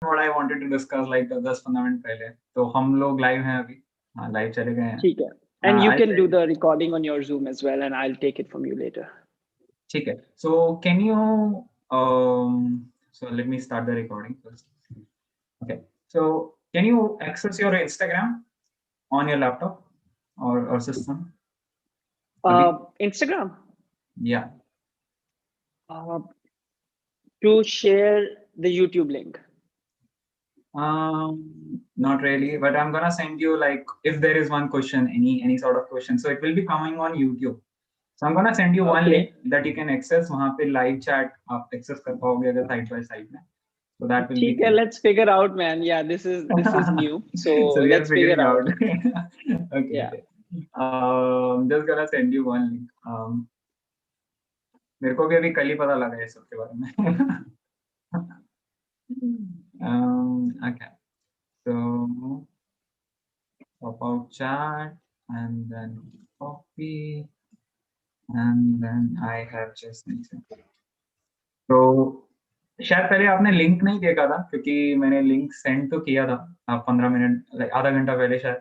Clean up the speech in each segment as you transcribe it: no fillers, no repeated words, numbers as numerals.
what I wanted to discuss like 10 minute पहले. तो हम लोग live हैं अभी. हाँ, live चले गए हैं. ठीक है. And you I'll can say, do the recording on your Zoom as well, and I'll take it from you later. ठीक है. So can you so let me start the recording first. Okay. So can you access your Instagram on your laptop or system? Instagram. Yeah. To share the YouTube link. Not really, but I'm gonna send you like if there is one question, any sort of question. So it will be coming on YouTube. So I'm gonna send you one link that you can access. वहाँ पे live chat आप access कर पाओगे अगर side by side में. So that will be ठीक है, great. let's figure out, man. Yeah, this is new. So So we are let's figure figuring out. out. Okay. Yeah. Okay. Just gonna send you one link. मेरे को भी अभी कल ही पता लगा ये सब के बारे में. Okay. So pop out chat and then copy and then I have just mentioned. तो शायद पहले आपने लिंक नहीं देखा था क्योंकि मैंने लिंक सेंड तो किया था 15 मिनट लाइक आधा घंटा पहले शायद.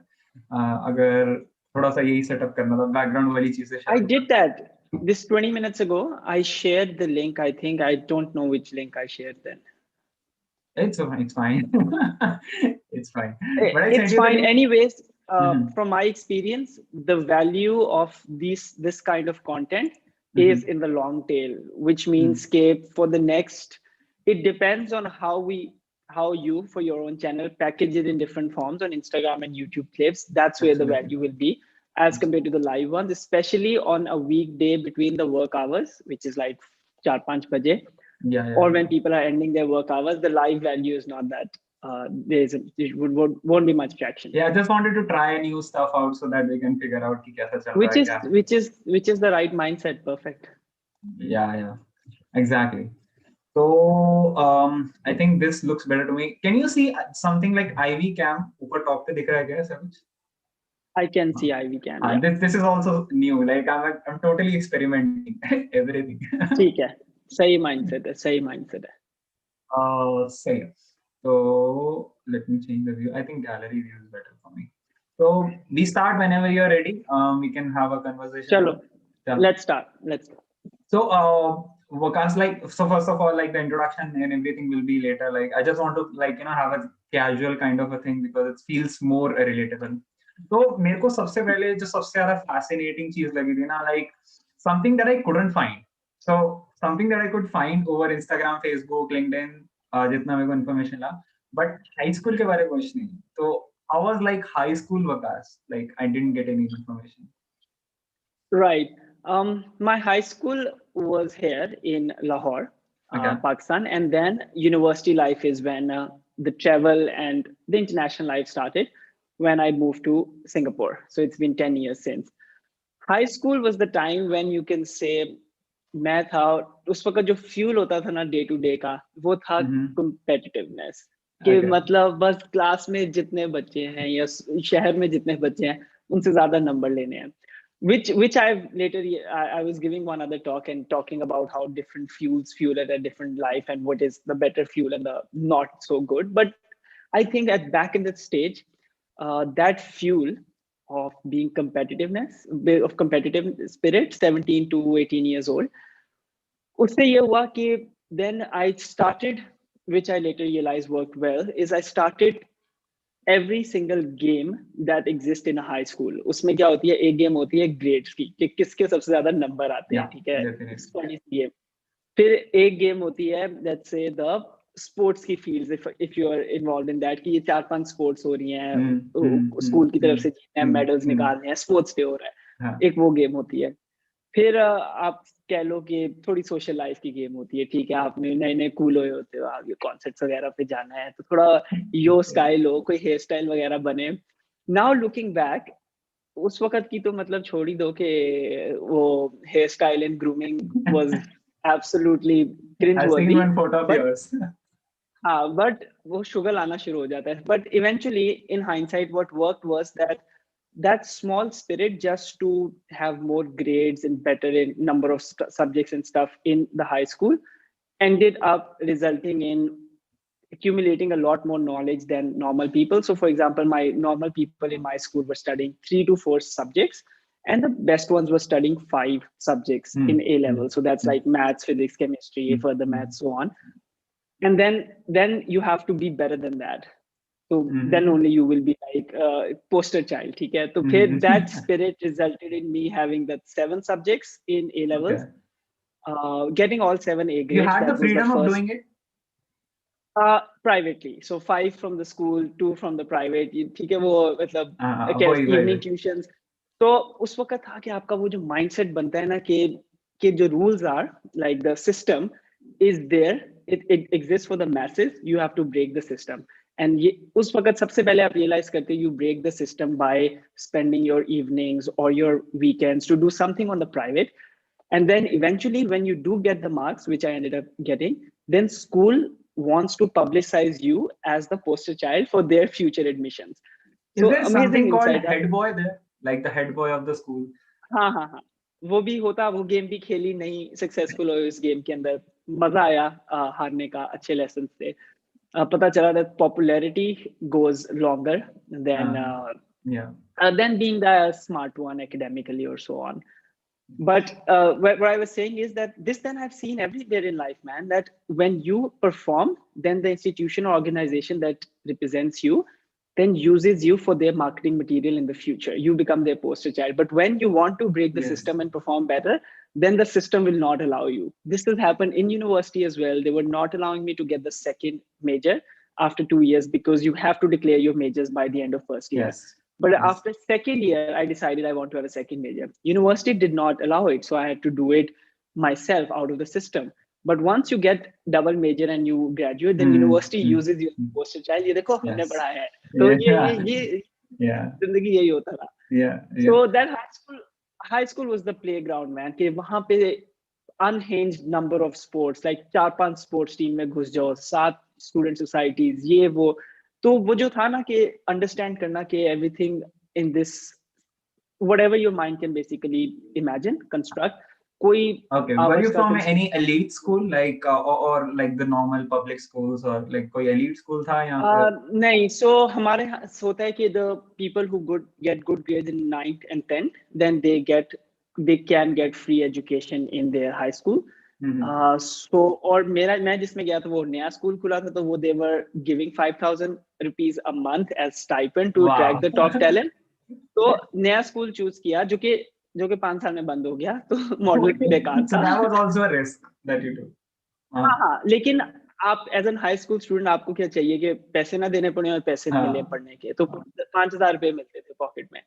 अगर थोड़ा सा यही सेटअप करना था बैकग्राउंड वाली चीजें I did that. This 20 minutes ago, I shared the link. I think I don't know which link I shared then. It's fine. It's fine. But I sent It's you the fine. link. Anyways, from my experience, the value of this kind of content is in the long tail, which means for the next, it depends on how you for your own channel package it in different forms on Instagram and YouTube clips. That's where the value will be as compared to the live ones, especially on a weekday between the work hours, which is like 4-5 baje. Yeah. Or when people are ending their work hours, the live value is not that. Won't be much traction. Yeah, I just wanted to try new stuff out so that we can figure out कि कैसा चल रहा है क्या. Which is the right mindset. Perfect. Yeah, exactly. So I think this looks better to me. Can you see something like IV cam ऊपर top पे दिख रहा है क्या ऐसा कुछ? I can see IV cam. Yeah. This is also new. Like I'm totally experimenting everything. ठीक है. सही mindset है. सही mindset है. Same. So let me change the view. I think gallery view is better for me. So we start whenever you're ready. We can have a conversation. Chalo. Let's start. So Waqas, like, so first of all, like the introduction and everything will be later. Like I just want to like have a casual kind of a thing because it feels more relatable. So मेरे को सबसे पहले जो सबसे ज़्यादा fascinating चीज लगी थी ना, like something that I couldn't find. So something that I could find over Instagram, Facebook, LinkedIn, जितना मेरे को information La, but high school के बारे में कुछ नहीं. तो how was like high school Waqas? Like I didn't get any information. Right. My high school was here in Lahore, Pakistan, and then university life is when the travel and the international life started when I moved to Singapore. So it's been 10 years since. High school was the time when you can say मैं था उस वक्त जो fuel होता था ना day to day का वो था competitiveness कि मतलब बस क्लास में जितने बच्चे हैं या शहर में जितने बच्चे हैं उनसे ज्यादा नंबर लेने हैं. Which I've later I was giving one other talk and talking about how different fuels fuel at a different life and what is the better fuel and the not so good. But I think at back in that stage, that fuel of being of competitive spirit, 17 to 18 years old, उससे ये हुआ कि then I started, which I later realized worked well, is I started every single game that exists in a high school. उसमें क्या होती है एक game होती है ग्रेड्स की कि किसके सबसे ज्यादा नंबर आते हैं. ठीक है, स्टडीज गेम. फिर एक गेम होती है लेट्स से द स्पोर्ट्स की fields if you are involved in that कि ये 4-5 स्पोर्ट्स हो रही हैं स्कूल की तरफ से जीतने हैं मेडल्स निकालने हैं स्पोर्ट्स डे हो रहा है. एक वो गेम होती है. फिर आप कह लो कि थोड़ी सोशल लाइफ की गेम होती है. ठीक है, आपने नए कूल हुए होते हो, आगे कॉन्सर्ट्स वगैरह पे जाना है तो थोड़ा यो स्टाइल हो, कोई हेयर स्टाइल वगैरह बने. नाउ लुकिंग बैक उस वक्त की तो मतलब छोड़ ही दो कि वो hair style and grooming was absolutely cringe worthy. हाँ, बट वो शुगर लाना शुरू हो जाता है. But eventually in hindsight what worked was that small spirit just to have more grades and better in number of subjects and stuff in the high school ended up resulting in accumulating a lot more knowledge than normal people. So for example, my normal people in my school were studying 3 to 4 subjects, and the best ones were studying 5 subjects in A level. So that's like maths, physics, chemistry, further maths, so on. And then you have to be better than that. So then only you will be like poster child. Okay? So that spirit resulted in me having that 7 subjects in A levels, getting all 7 A You grades. had the That was the freedom of first. doing it? Privately. So 5 from the school, 2 from the private. ठीक है वो मतलब वही evening tuitions. तो उस वक्त था कि आपका वो जो mindset बनता है ना कि जो rules are like the system is there, it exists for the masses, you have to break the system. And ये उस वक्त सबसे पहले आप realize करते you break the system by spending your evenings or your weekends to do something on the private. And then eventually when you do get the marks, which I ended up getting, then school wants to publicize you as the poster child for their future admissions. Is So there amazing something called insight. head boy there? Like the head boy of the school? हाँ हाँ हाँ, वो भी होता, वो game भी खेली, नहीं सक्सेसफुल हो इस गेम के अंदर, मजा आया हारने का, अच्छे लेसन थे, पता चला that popularity goes longer than being the smart one academically or so on. But what I was saying is that this then I've seen everywhere in life, man, that when you perform, then the institution or organization that represents you then uses you for their marketing material in the future. You become their poster child. But when you want to break the system and perform better, then the system will not allow you. This has happened in university as well. They were not allowing me to get the second major after 2 years because you have to declare your majors by the end of first year. But after second year, I decided I want to have a second major. University did not allow it. So I had to do it myself out of the system. But once you get double major and you graduate, then university uses you as a poster child. ये देखो हमने पढ़ाया है. तो ये जिंदगी यही होता था. So that high school was the playground, man. कि वहाँ पे unhinged number of sports, like 4-5 sports team में घुस जाओ, 7 student societies, ये वो. तो वो जो था ना कि understand करना कि everything in this, whatever your mind can basically imagine, construct. कोई were you from any elite school, like or like the normal public schools, or like कोई elite school था या नहीं. So हमारे यहाँ होता है कि the people who get good grades in 9th and 10th, then they can get free education in their high school. So और मैं जिसमें गया था वो नया स्कूल खुला था, तो वो they were giving 5,000 rupees a month as stipend to attract the top talent. तो नया स्कूल चूज किया जो कि 5 साल में बंद हो गया, तो मॉडल बेकार था. So that was also a risk that you took. हाँ, लेकिन आप as an high school student आपको क्या चाहिए कि पैसे ना देने पड़े और पैसे ना मिले पढ़ने के, तो 5,000 रुपए मिलते थे पॉकेट में.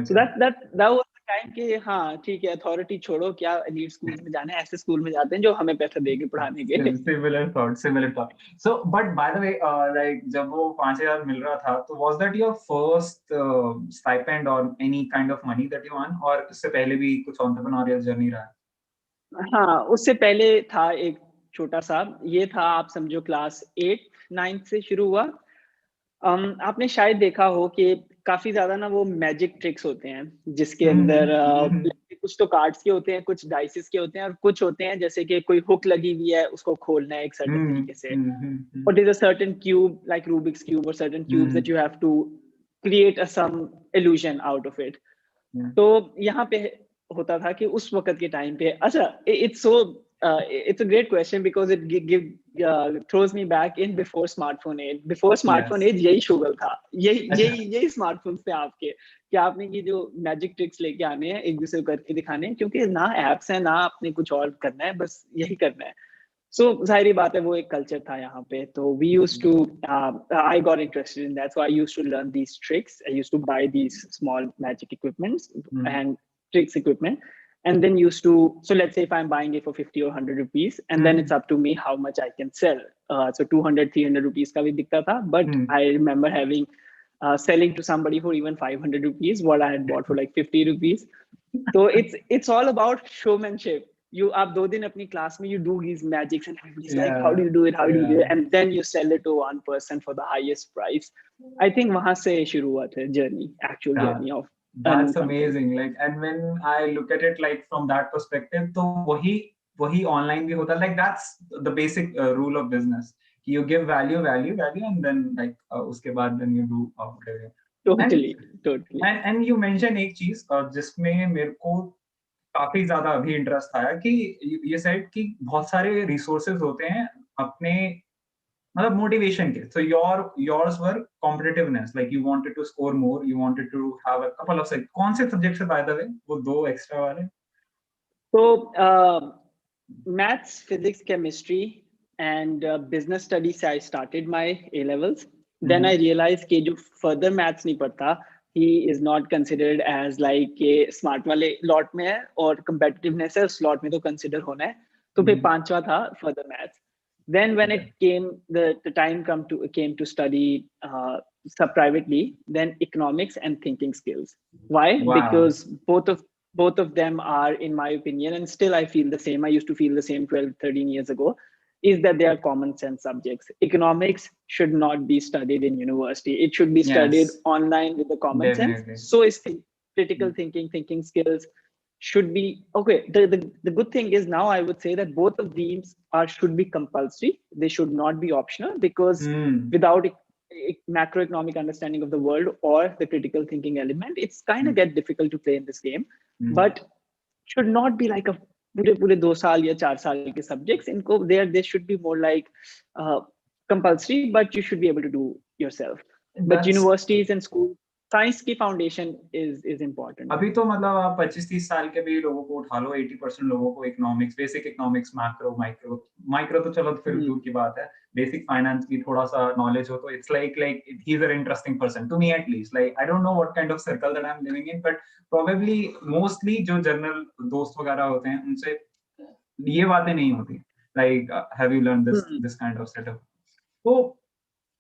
So that was the time कि हाँ ठीक है, अथॉरिटी छोड़ो, क्या एलीट स्कूल में जाना है, ऐसे स्कूल में जाते हैं जो हमें पैसा देके पढ़ाने के. Similar thought. So but by the way, like जब वो 5,000 मिल रहा था, तो was that your first stipend or any kind of money that you won, और इससे पहले भी कुछ entrepreneurial journey रहा? हाँ, उससे पहले था एक छोटा सा, ये था आप समझो क्लास 8-9 से शुरू हुआ. आपने शायद देखा हो कि काफी ज्यादा ना वो मैजिक ट्रिक्स होते हैं जिसके अंदर कुछ तो कार्ड्स के होते हैं, कुछ डाइसेस के होते हैं, और कुछ होते हैं जैसे कि कोई हुक लगी हुई है, उसको खोलना है एक सर्टेन तरीके से, और is a certain cube like Rubik's cube और certain cubes that you have to create a some illusion out of it. तो यहाँ पे होता था कि उस वक्त के टाइम पे, अच्छा it's a great question because it throws me back in before smartphone age. Before smartphone age यही शुगल था, यही स्मार्टफोन्स थे आपके, कि आपने ये जो मैजिक ट्रिक्स लेके आने हैं, एक दूसरे को करके दिखाने हैं, क्योंकि ना एप्स है ना आपने कुछ और करना है, बस यही करना है. So जाहिर बात है वो एक कल्चर था यहाँ पे. तो we used to I got interested in that, so I used to learn these tricks. I used to buy these small magic equipments and tricks equipment, and then used to, so let's say if I'm buying it for 50 or 100 rupees, and then it's up to me how much I can sell. So 200-300 rupees का भी दिखता था, but I remember having selling to somebody for even 500 rupees what I had bought for like 50 rupees. So it's all about showmanship. आप 2 दिन अपनी class में you do these magics and everybody's like how do you do it, and then you sell it to one person for the highest price. I think वहां से शुरू हुआ था actual journey of. That's amazing. Like, and when I look at it like from that perspective, तो वही online भी होता, like that's the basic rule of business. you give value, and then like uske baad then you do whatever. Totally, totally. And you mentioned एक चीज जिसमें मेरे को काफी ज्यादा अभी इंटरेस्ट आया कि ये सेड कि बहुत सारे रिसोर्सेज होते हैं अपने मतलब मोटिवेशन के. So yours were competitiveness, like you wanted to score more, you wanted to have a couple of कौन से सब्जेक्ट से by the way वो दो एक्स्ट्रा वाले? So maths, physics, chemistry, and business studies. I started my A levels. Then I realized कि जो further maths नहीं पढ़ता, he is not considered as like a smart वाले lot में है और competitiveness है उस lot में तो consider होना है. तो फिर पांचवा था further maths. Then when it came the time came to study sub privately, then economics and thinking skills. Why? Wow. Because both of them are, in my opinion, and still I feel the same, I used to feel the same 12 13 years ago, is that they are common sense subjects. Economics should not be studied in university. It should be studied online with the common sense. So is critical thinking skills should be okay. The good thing is now I would say that both of these should be compulsory. They should not be optional, because without macroeconomic understanding of the world or the critical thinking element, it's kind of get difficult to play in this game. But should not be like a पूरे 2 साल या 4 साल के subjects. इनको they should be more like compulsory, but you should be able to do yourself. But universities and schools, science की foundation is important. अभी तो मतलब आप 25-30 साल के भी लोगों को उठा लो, 80% लोगों को इकोनॉमिक्स, बेसिक इकोनॉमिक्स, माइक्रो तो चलो फिर दूर की बात है, बेसिक फाइनेंस की थोड़ा सा नॉलेज हो तो it's like he is a interesting person to me at least. Like I don't know what kind of circle that I am living in, but probably mostly जो जनरल दोस्त वगैरह होते हैं उनसे ये बातें नहीं होती. Like have you learn this kind of setup? तो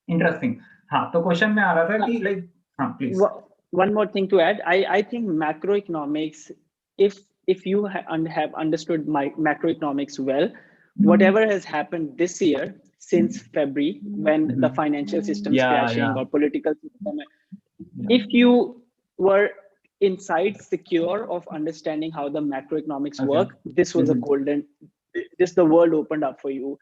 इंटरेस्टिंग. हाँ, तो क्वेश्चन में आ रहा था कि like please. One more thing to add. I think macroeconomics, if you have understood macroeconomics well, whatever has happened this year since February, when the financial system is crashing or political system, if you were inside secure of understanding how the macroeconomics work, this was a golden, the world opened up for you.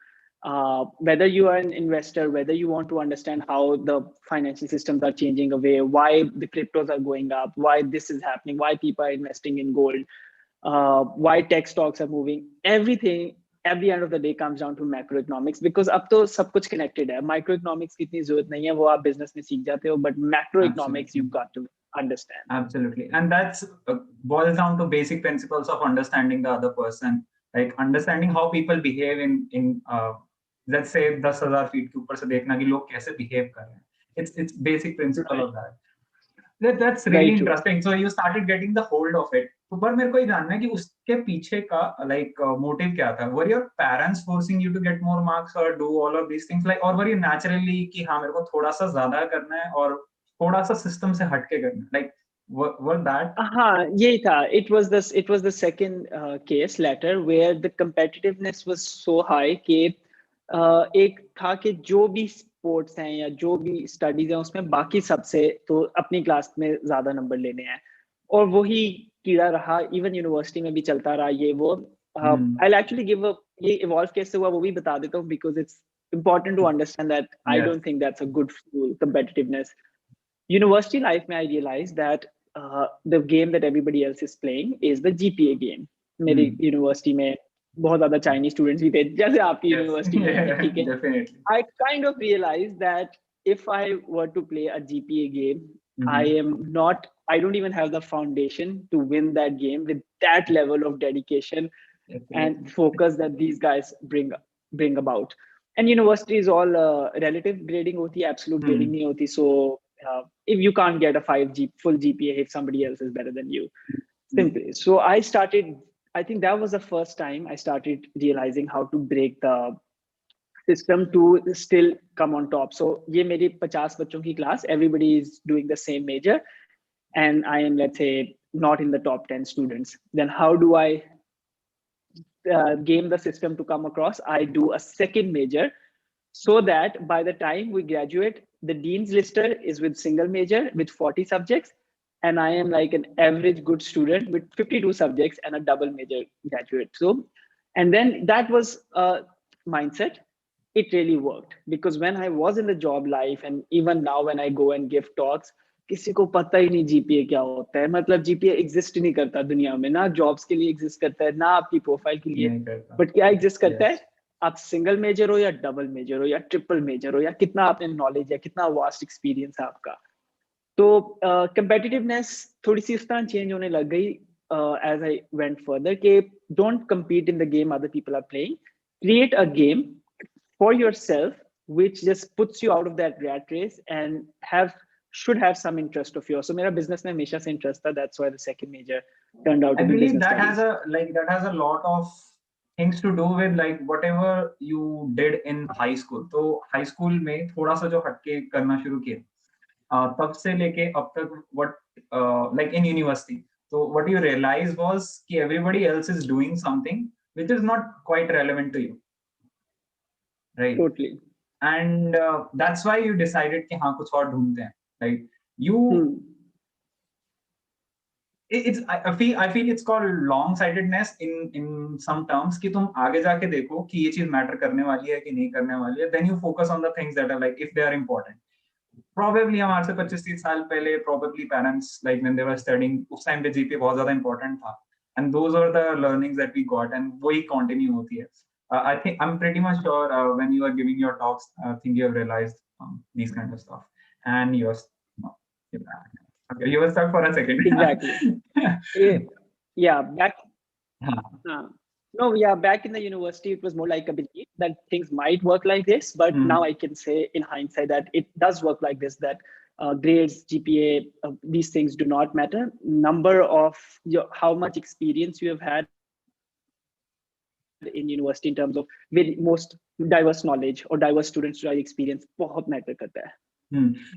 Whether you are an investor, whether you want to understand how the financial systems are changing away, why the cryptos are going up, why this is happening, why people are investing in gold, why tech stocks are moving, everything at the end of the day comes down to macroeconomics, because अब तो सब कुछ connected है. Microeconomics की इतनी जरूरत नहीं है, वो आप business में सीख जाते हो, but macroeconomics you've got to understand. Absolutely. And that's boils down to basic principles of understanding the other person, like understanding how people behave in let's say 10,000 feet के ऊपर से देखना कि लोग कैसे बिहेव कर रहे हैं. It's basic principle of that. That's really interesting. So you started getting the hold of it. तो पर मेरे को ये जानना है कि उसके पीछे का like motive क्या था? Were your parents forcing you to get more marks or do all of these things, like, or were you naturally कि हाँ मेरे को थोड़ा सा ज्यादा करना है और थोड़ा सा सिस्टम से हटके करना है, like were that? हाँ, यही था. It was the second case later where the competitiveness was so high कि एक था कि जो भी स्पोर्ट्स हैं या जो भी स्टडीज हैं उसमें बाकी सबसे तो अपनी क्लास में ज्यादा नंबर लेने हैं, और वही कीड़ा रहा. इवन यूनिवर्सिटी में भी चलता रहा ये वो. I'll actually give ये इवॉल्व कैसे हुआ वो भी बता देता हूँ, because it's important to understand that I don't think that's a good fuel, competitiveness. University life में I realized that the game that everybody else is playing is the GPA game. मेरी university में बहुत ज्यादा Chinese students भी थे जैसे आपकी university में, ठीक है. I kind of realized that if I were to play a GPA game, I don't even have the foundation to win that game with that level of dedication and focus that these guys bring about. And university is all relative grading hoti, absolute grading nahi hoti. So if you can't get a full GPA if somebody else is better than you, simply. So I think that was the first time I started realizing how to break the system to still come on top. So ये मेरी 50 बच्चों की class, everybody is doing the same major, and I am, let's say, not in the top 10 students. Then how do I game the system to come across? I do a second major, so that by the time we graduate, the dean's lister is with single major with 40 subjects, and I am like an average good student with 52 subjects and a double major graduate. So, and then that was a mindset. it really worked, because when I was in the job life and even now when I go and give talks, किसी को पता ही नहीं GPA क्या होता है. मतलब GPA exist नहीं करता दुनिया में, ना जॉब्स के लिए एग्जिस्ट करता है, ना आपकी प्रोफाइल के लिए. बट क्या एग्जिस्ट करता है, आप सिंगल मेजर हो या डबल मेजर हो या ट्रिपल मेजर हो, या कितना आपने नॉलेज है, कितना वास्ट एक्सपीरियंस है आपका. तो कंपेटिटिवनेस थोड़ी सी इस तरह चेंज होने लग गई as I went further, कि don't compete in the game other people are playing. Create a game for yourself which just puts you out of that rat race and should have some interest of yours. So मेरा business में हमेशा से interest था. That's why the second major turned out to be business studies. That has a lot of things to do with like whatever you did in high school. तो high school में थोड़ा सा जो हटके करना शुरू किया, तब से लेके अब तक what like in university. So what you realize was कि everybody else is doing something which is not quite relevant to you, right? Totally. And that's why you decided कि हाँ कुछ और ढूंढते हैं. Like you, I feel it's called long-sightedness in some terms कि तुम आगे जाके देखो कि ये चीज मैटर करने वाली है कि नहीं करने वाली है. Then you focus on the things that are like if they are important. Probably हमारे से 25-30 साल पहले probably parents like when they were studying उस time पे GPA बहुत ज़्यादा important था, and those are the learnings that we got and वही continue होती है. I think I'm pretty much sure when you are giving your talks, I think you have realized these kind of stuff, and you were stuck for a second. Exactly. Yeah, back. No, yeah, back in the university, it was more like a belief that things might work like this. But now I can say in hindsight that it does work like this, that grades, GPA, these things do not matter. Number of how much experience you have had in university in terms of most diverse knowledge or diverse students to experience बहुत matter करता है.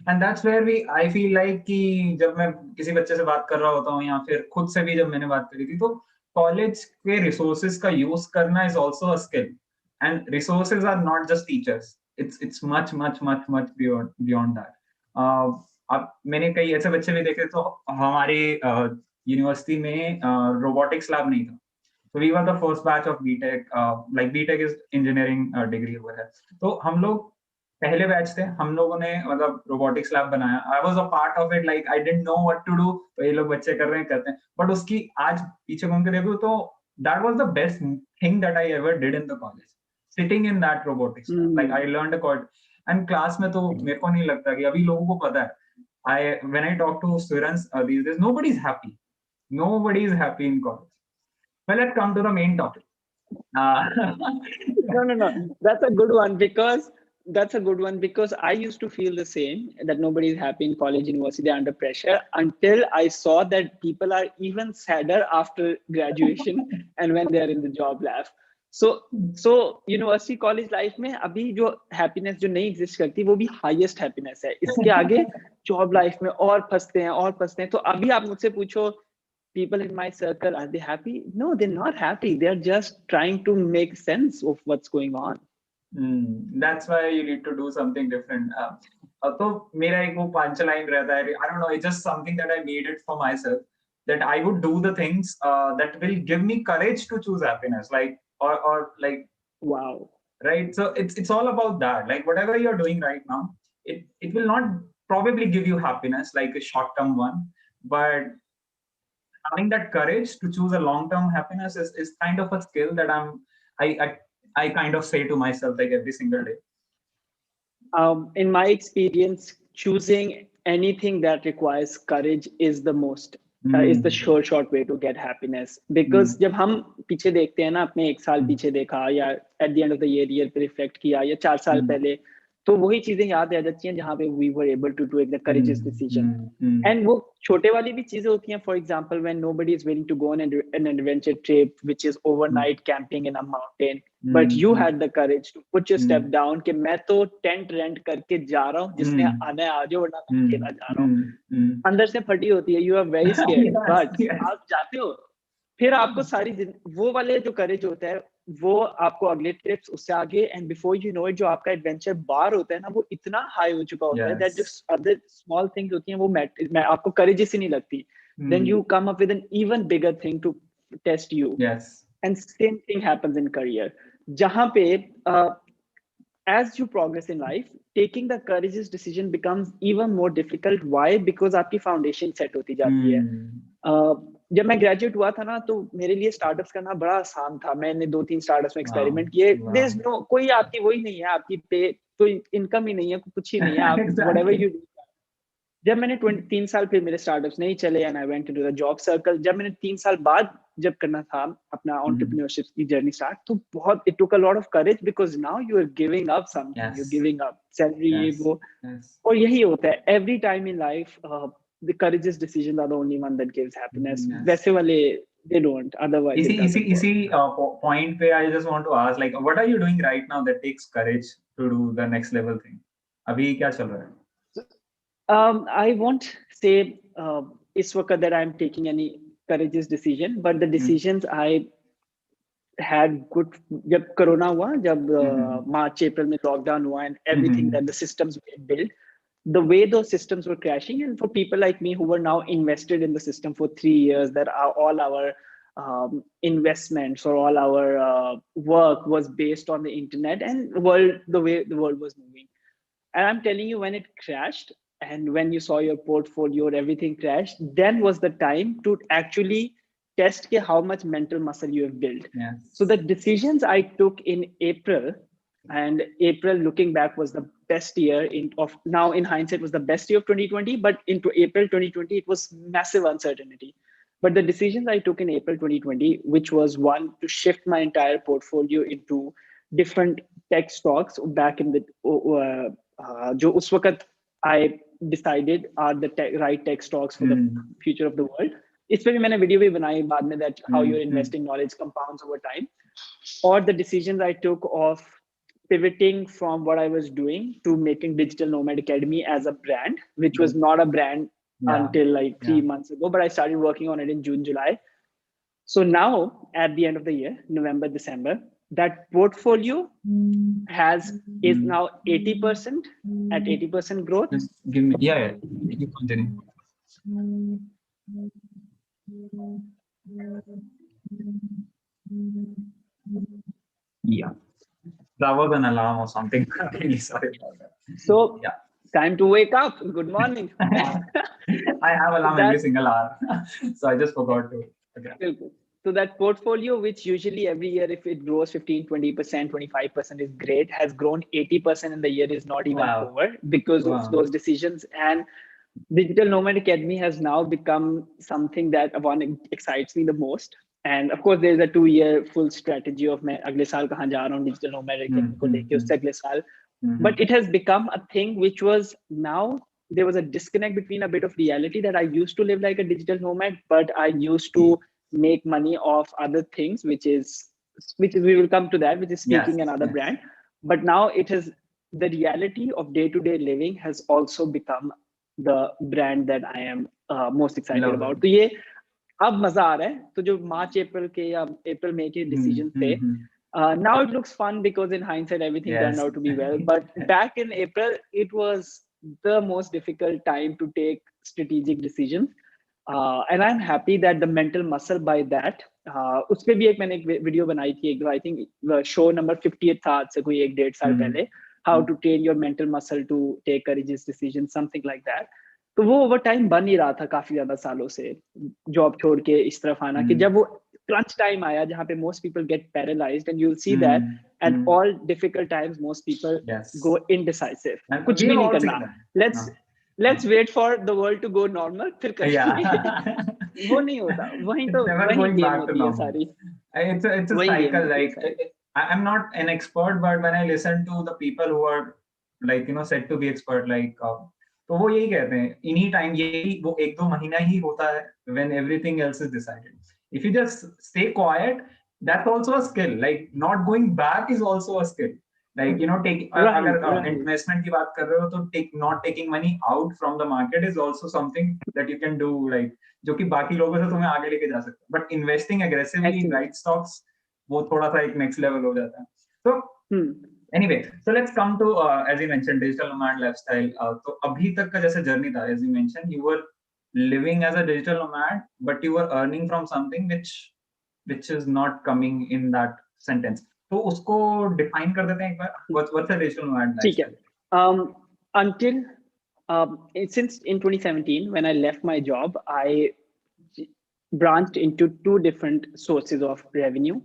And that's where I feel like कि जब मैं किसी बच्चे से बात कर रहा होता हूँ या फिर खुद से भी जब मैंने बात करी थी, तो कॉलेज के रिसोर्सेज का यूज करना is also a skill, and resources are not just teachers. It's much beyond that. अब मैंने कई ऐसे बच्चे भी देखे, तो हमारे यूनिवर्सिटी में रोबोटिक्स लैब नहीं था. So we were the first batch of BTech. Like BTech is engineering degree over here. तो हम लोग पहले बैच थे, हम लोगों ने मतलब रोबोटिक्स लैब बनाया. I was a part of it, like I didn't know what to do. तो ये लोग बच्चे कर रहे हैं, करते हैं, बट उसकी आज पीछे घूम के देखो तो that was the best thing that I ever did in the college, sitting in that robotics lab. Like I learned a code, and class में तो मेरे को नहीं लगता कि अभी लोगों को पता है. When I talk to students these days, nobody is happy in college. Well, let's come to the main topic. No, that's a good one, because I used to feel the same, that nobody is happy in college, university, they're under pressure, until I saw that people are even sadder after graduation and when they are in the job life. So university college life में अभी जो happiness जो नहीं exist करती, वो भी highest happiness है. इसके आगे job life में और फंसते हैं. तो अभी आप मुझसे पूछो, people in my circle, are they happy? No, they're not happy. They're just trying to make sense of what's going on. That's why you need to do something different. तो मेरा एक वो पंच लाइन रहता है, I don't know, it's just something that I made it for myself, that I would do the things that will give me courage to choose happiness, like or like, wow, right? So it's all about that. Like whatever you're doing right now, it will not probably give you happiness, like a short-term one, but having that courage to choose a long-term happiness is kind of a skill that I kind of say to myself like every single day. In my experience, choosing anything that requires courage is the short way to get happiness. Because जब हम पीछे देखते हैं ना, अपने एक साल पीछे देखा, या at the end of the year पे reflect किया, या 4 साल पहले, तो वही चीजें याद रह जाती हैं जहाँ पे we were able to take the courageous decision. And वो छोटे वाली भी चीजें होती हैं. For example, when nobody is willing to go on an adventure trip, which is overnight camping in a mountain, but you had the courage to put your step down कि मैं तो टेंट रेंट करके जा रहा हूँ, जिसने आना है आ जाओ, वरना मैं अकेला जा रहा हूँ. अंदर से फटी होती है, you are very scared, but आप जाते हो. फिर आपको सारी वो वाले जो करेज होता है, वो आपको अगले ट्रिप्स उससे आगे, and before you know it, जो आपका एडवेंचर बार होता है ना, वो इतना हाई हो चुका होता है दैट जो अदर स्मॉल थिंग्स होती हैं वो आपको करेजियस ही नहीं लगती. Then you come up with an even bigger thing to test you. And same thing happens in career, जहां पे as you progress in life, taking the courageous decision becomes even more difficult. Why? Because आपकी foundation set होती जाती है. जब मैं graduate हुआ था ना, तो मेरे लिए स्टार्टअप्स करना बड़ा आसान था. मैंने 2-3 स्टार्टअप्स में एक्सपेरिमेंट किए. देयर इज नो, कोई आपकी वही नहीं है, आपकी पे कोई इनकम ही नहीं है, कुछ ही नहीं है. आप व्हाटएवर यू डू. जब मैंने 3 साल फिर मेरे स्टार्टअप्स नहीं चले and I went to the job circle. जब मैंने 3 साल बाद जब करना था अपना एंटरप्रेन्योरशिप की जर्नी स्टार्ट, तो बहुत it took a lot of courage, because now you are giving up something, you giving up salary, ये वो. और यही होता है every time in life. The courageous decisions are the only one that gives happiness. वैसे वाले they don't, otherwise it doesn't work. Point पे I just want to ask, like, what are you doing right now that takes courage to do the next level thing? अभी क्या चल रहा है? I won't say इस वक्त that I'm taking any courageous decision, but the decisions I had good. जब corona हुआ, जब मार्च अप्रैल में लॉकडाउन हुआ and everything that the systems were built, the way those systems were crashing, and for people like me who were now invested in the system for 3 years, that are all our investments or all our work was based on the internet and the way the world was moving. And I'm telling you, when it crashed and when you saw your portfolio or everything crashed, then was the time to actually test how much mental muscle you have built. Yes. So the decisions I took in April, and April looking back was the best year now in hindsight was the best year of 2020, but into April 2020 it was massive uncertainty. But the decisions I took in April 2020, which was one, to shift my entire portfolio into different tech stocks back in the jo us waqt I decided are the right tech stocks for the future of the world. इस पे भी मैंने video भी बनाई बाद में, that how your investing knowledge compounds over time. Or the decisions I took of pivoting from what I was doing to making Digital Nomad Academy as a brand, which was not a brand until like 3 months ago, but I started working on it in June, July. So now at the end of the year, November, December, that portfolio is now 80%, at 80% growth. Just give me, you continue. Yeah, that was an alarm or something. Really sorry about that. So time to wake up. Good morning. I have alarm every single hour, so I just forgot to. Okay. So that portfolio, which usually every year, if it grows 15, 20%, 25% is great, has grown 80% in the year, is not even over because of those decisions. And Digital Nomad Academy has now become something that excites me the most. And of course, there's a 2-year full strategy of मैं अगले साल कहाँ जा रहा हूँ Digital Nomad Academy को लेके, उससे अगले साल. But it has become a thing which was, now there was a disconnect between a bit of reality that I used to live like a digital nomad, but I used to make money off other things, which is we will come to that, which is speaking another brand. But now it has, the reality of day-to-day living has also become the brand that I am most excited about. तो ये अब मजा आ रहा है. तो जो मार्च अप्रैल के या अप्रैल मई के डिसीजन थे, now it looks fun because in hindsight everything turned out to be well. But back in April, it was the most difficult time to take strategic decisions. And I'm happy that the mental muscle by that, उस पे भी मैंने एक video बनाई थी एक दो, I think show number 58 था आज से कोई 1-1.5 साल पहले, how to train your mental muscle to take courageous decisions, something like that. तो वो ओवर टाइम बन ही रहा था काफी ज्यादा सालों से, जॉब छोड़ के इस तरफ आना, कि जब वो crunch time आया जहाँ पे most people get paralyzed, and you'll see that at all difficult times most people go indecisive. कुछ भी नहीं करना, let's wait for the world to go normal, फिर करेंगे. वो नहीं होता, वही तो वही गेम होती है सारी. It's a cycle. Like I'm not an expert, but when I listen to the people who are like said to be expert, like तो वो यही कहते हैं, इन्हीं टाइम यही वो 1-2 महीना ही होता है when everything else is decided. If you just stay quiet, that's also a skill. Like not going back is also a skill. Like अगर investment की बात कर रहे हो तो not taking money out from the market is also something that you can do, like जो कि बाकी लोगों से तुम्हें आगे लेके जा सकते. But investing aggressively in right stocks वो थोड़ा सा एक next level हो जाता है. So anyway, so let's come to as you mentioned digital nomad lifestyle. तो अभी तक का जैसे journey था, as you mentioned, you were living as a digital nomad, but you were earning from something which is not coming in that sentence. तो उसको define कर देते हैं एक बार. What's a digital nomad ठीक है. lifestyle? Until since in 2017 when I left my job, I branched into two different sources of revenue.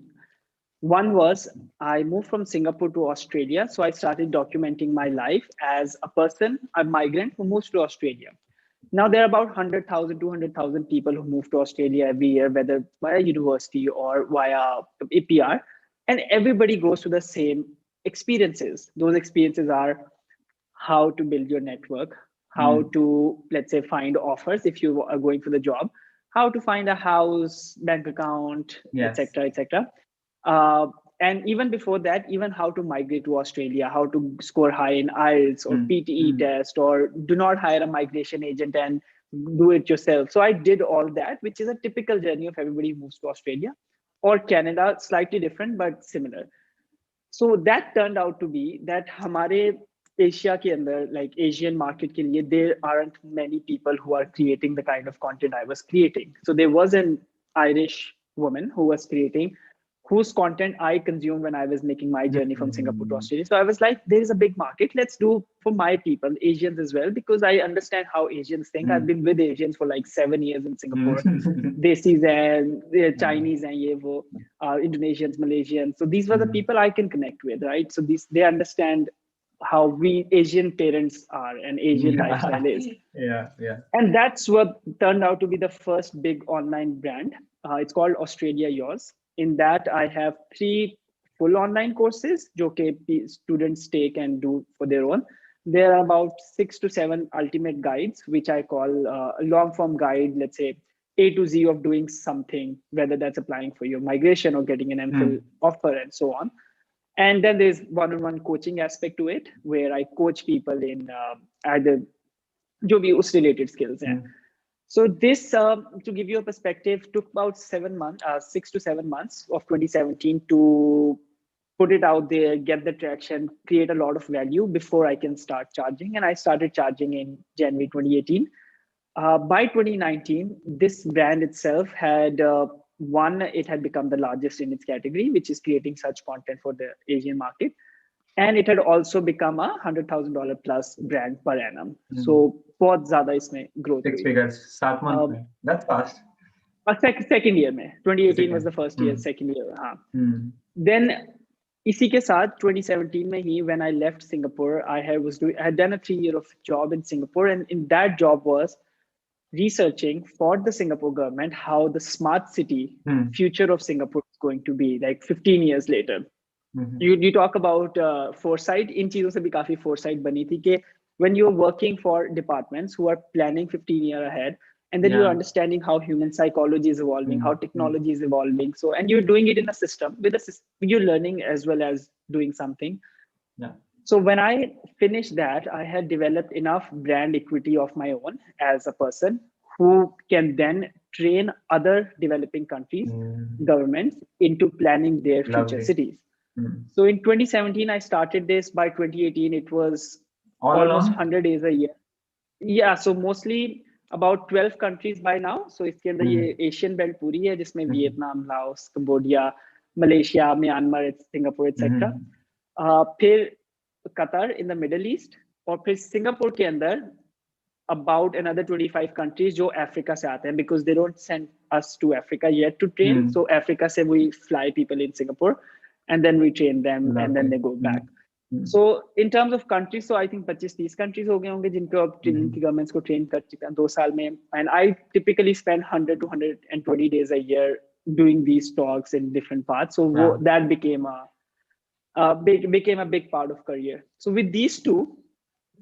One was I moved from Singapore to Australia, so I started documenting my life as a person, a migrant who moves to Australia. Now there are about 100,000, 200,000 people who move to Australia every year, whether via university or via APR, and everybody goes to the same experiences. Those experiences are how to build your network, how to, let's say, find offers if you are going for the job, how to find a house, bank account, Yes. etc., etc. And even before that, even how to migrate to Australia, how to score high in IELTS or PTE test, or do not hire a migration agent and do it yourself. So I did all that, which is a typical journey of everybody who moves to Australia or Canada, slightly different, but similar. So that turned out to be that हमारे Asia के अंदर, like Asian market के लिए, there aren't many people who are creating the kind of content I was creating. So there was an Irish woman who was creating, whose content I consumed when I was making my journey from Singapore to Australia. So I was like, there is a big market. Let's do for my people, Asians as well, because I understand how Asians think. I've been with Asians for like 7 years in Singapore. Desis and Chinese and Yevo, Indonesians, Malaysians. So these were the people I can connect with, right? So they understand how we Asian parents are and Asian lifestyle is. Yeah. And that's what turned out to be the first big online brand. It's called Australia Yours. In that, I have 3 full online courses, which students take and do for their own. There are about 6 to 7 ultimate guides, which I call a long form guide, let's say A to Z of doing something, whether that's applying for your migration or getting an MPhil offer and so on. And then there's one-on-one coaching aspect to it, where I coach people in either जो भी उस related skills हैं. So this, to give you a perspective, took about 6 to 7 months of 2017 to put it out there, get the traction, create a lot of value before I can start charging. And I started charging in January 2018. By 2019, this brand itself had it had become the largest in its category, which is creating such content for the Asian market. And it had also become a $100,000 plus brand per annum. So बहुत ज़्यादा इसमें growth 6 figures, 7 months. That's fast. Second year में 2018 was the first year, second year. हाँ. Then इसी के साथ 2017 में ही when I left Singapore, I had done a 3-year of job in Singapore, and in that job was researching for the Singapore government how the smart city future of Singapore is going to be like 15 years later. You talk about foresight. इन चीजों से भी काफी foresight बनी थी कि when you're working for departments who are planning 15 years ahead, and then you're understanding how human psychology is evolving, how technology is evolving. So, and you're doing it in a system you're learning as well as doing something. Yeah. So when I finished that, I had developed enough brand equity of my own as a person who can then train other developing countries, governments into planning their future cities. So in 2017, I started this. By 2018, it was almost 100 days a year. Yeah, so mostly about 12 countries by now. So इसके अंदर ये Asian belt पूरी है, जिसमें Vietnam, Laos, Cambodia, Malaysia, Myanmar, Singapore, etc. फिर Qatar in the Middle East, और फिर Singapore के अंदर about another 25 countries जो Africa से आते हैं, because they don't send us to Africa yet to train. So Africa से we fly people in Singapore, and then we train them, and then they go back. So in terms of countries, so I think 25-30 countries हो गए होंगे जिनकी governments को train कर चुका है 2 साल में. And I typically spend 100 to 120 days a year doing these talks in different parts. So that became a big part of career. So with these two,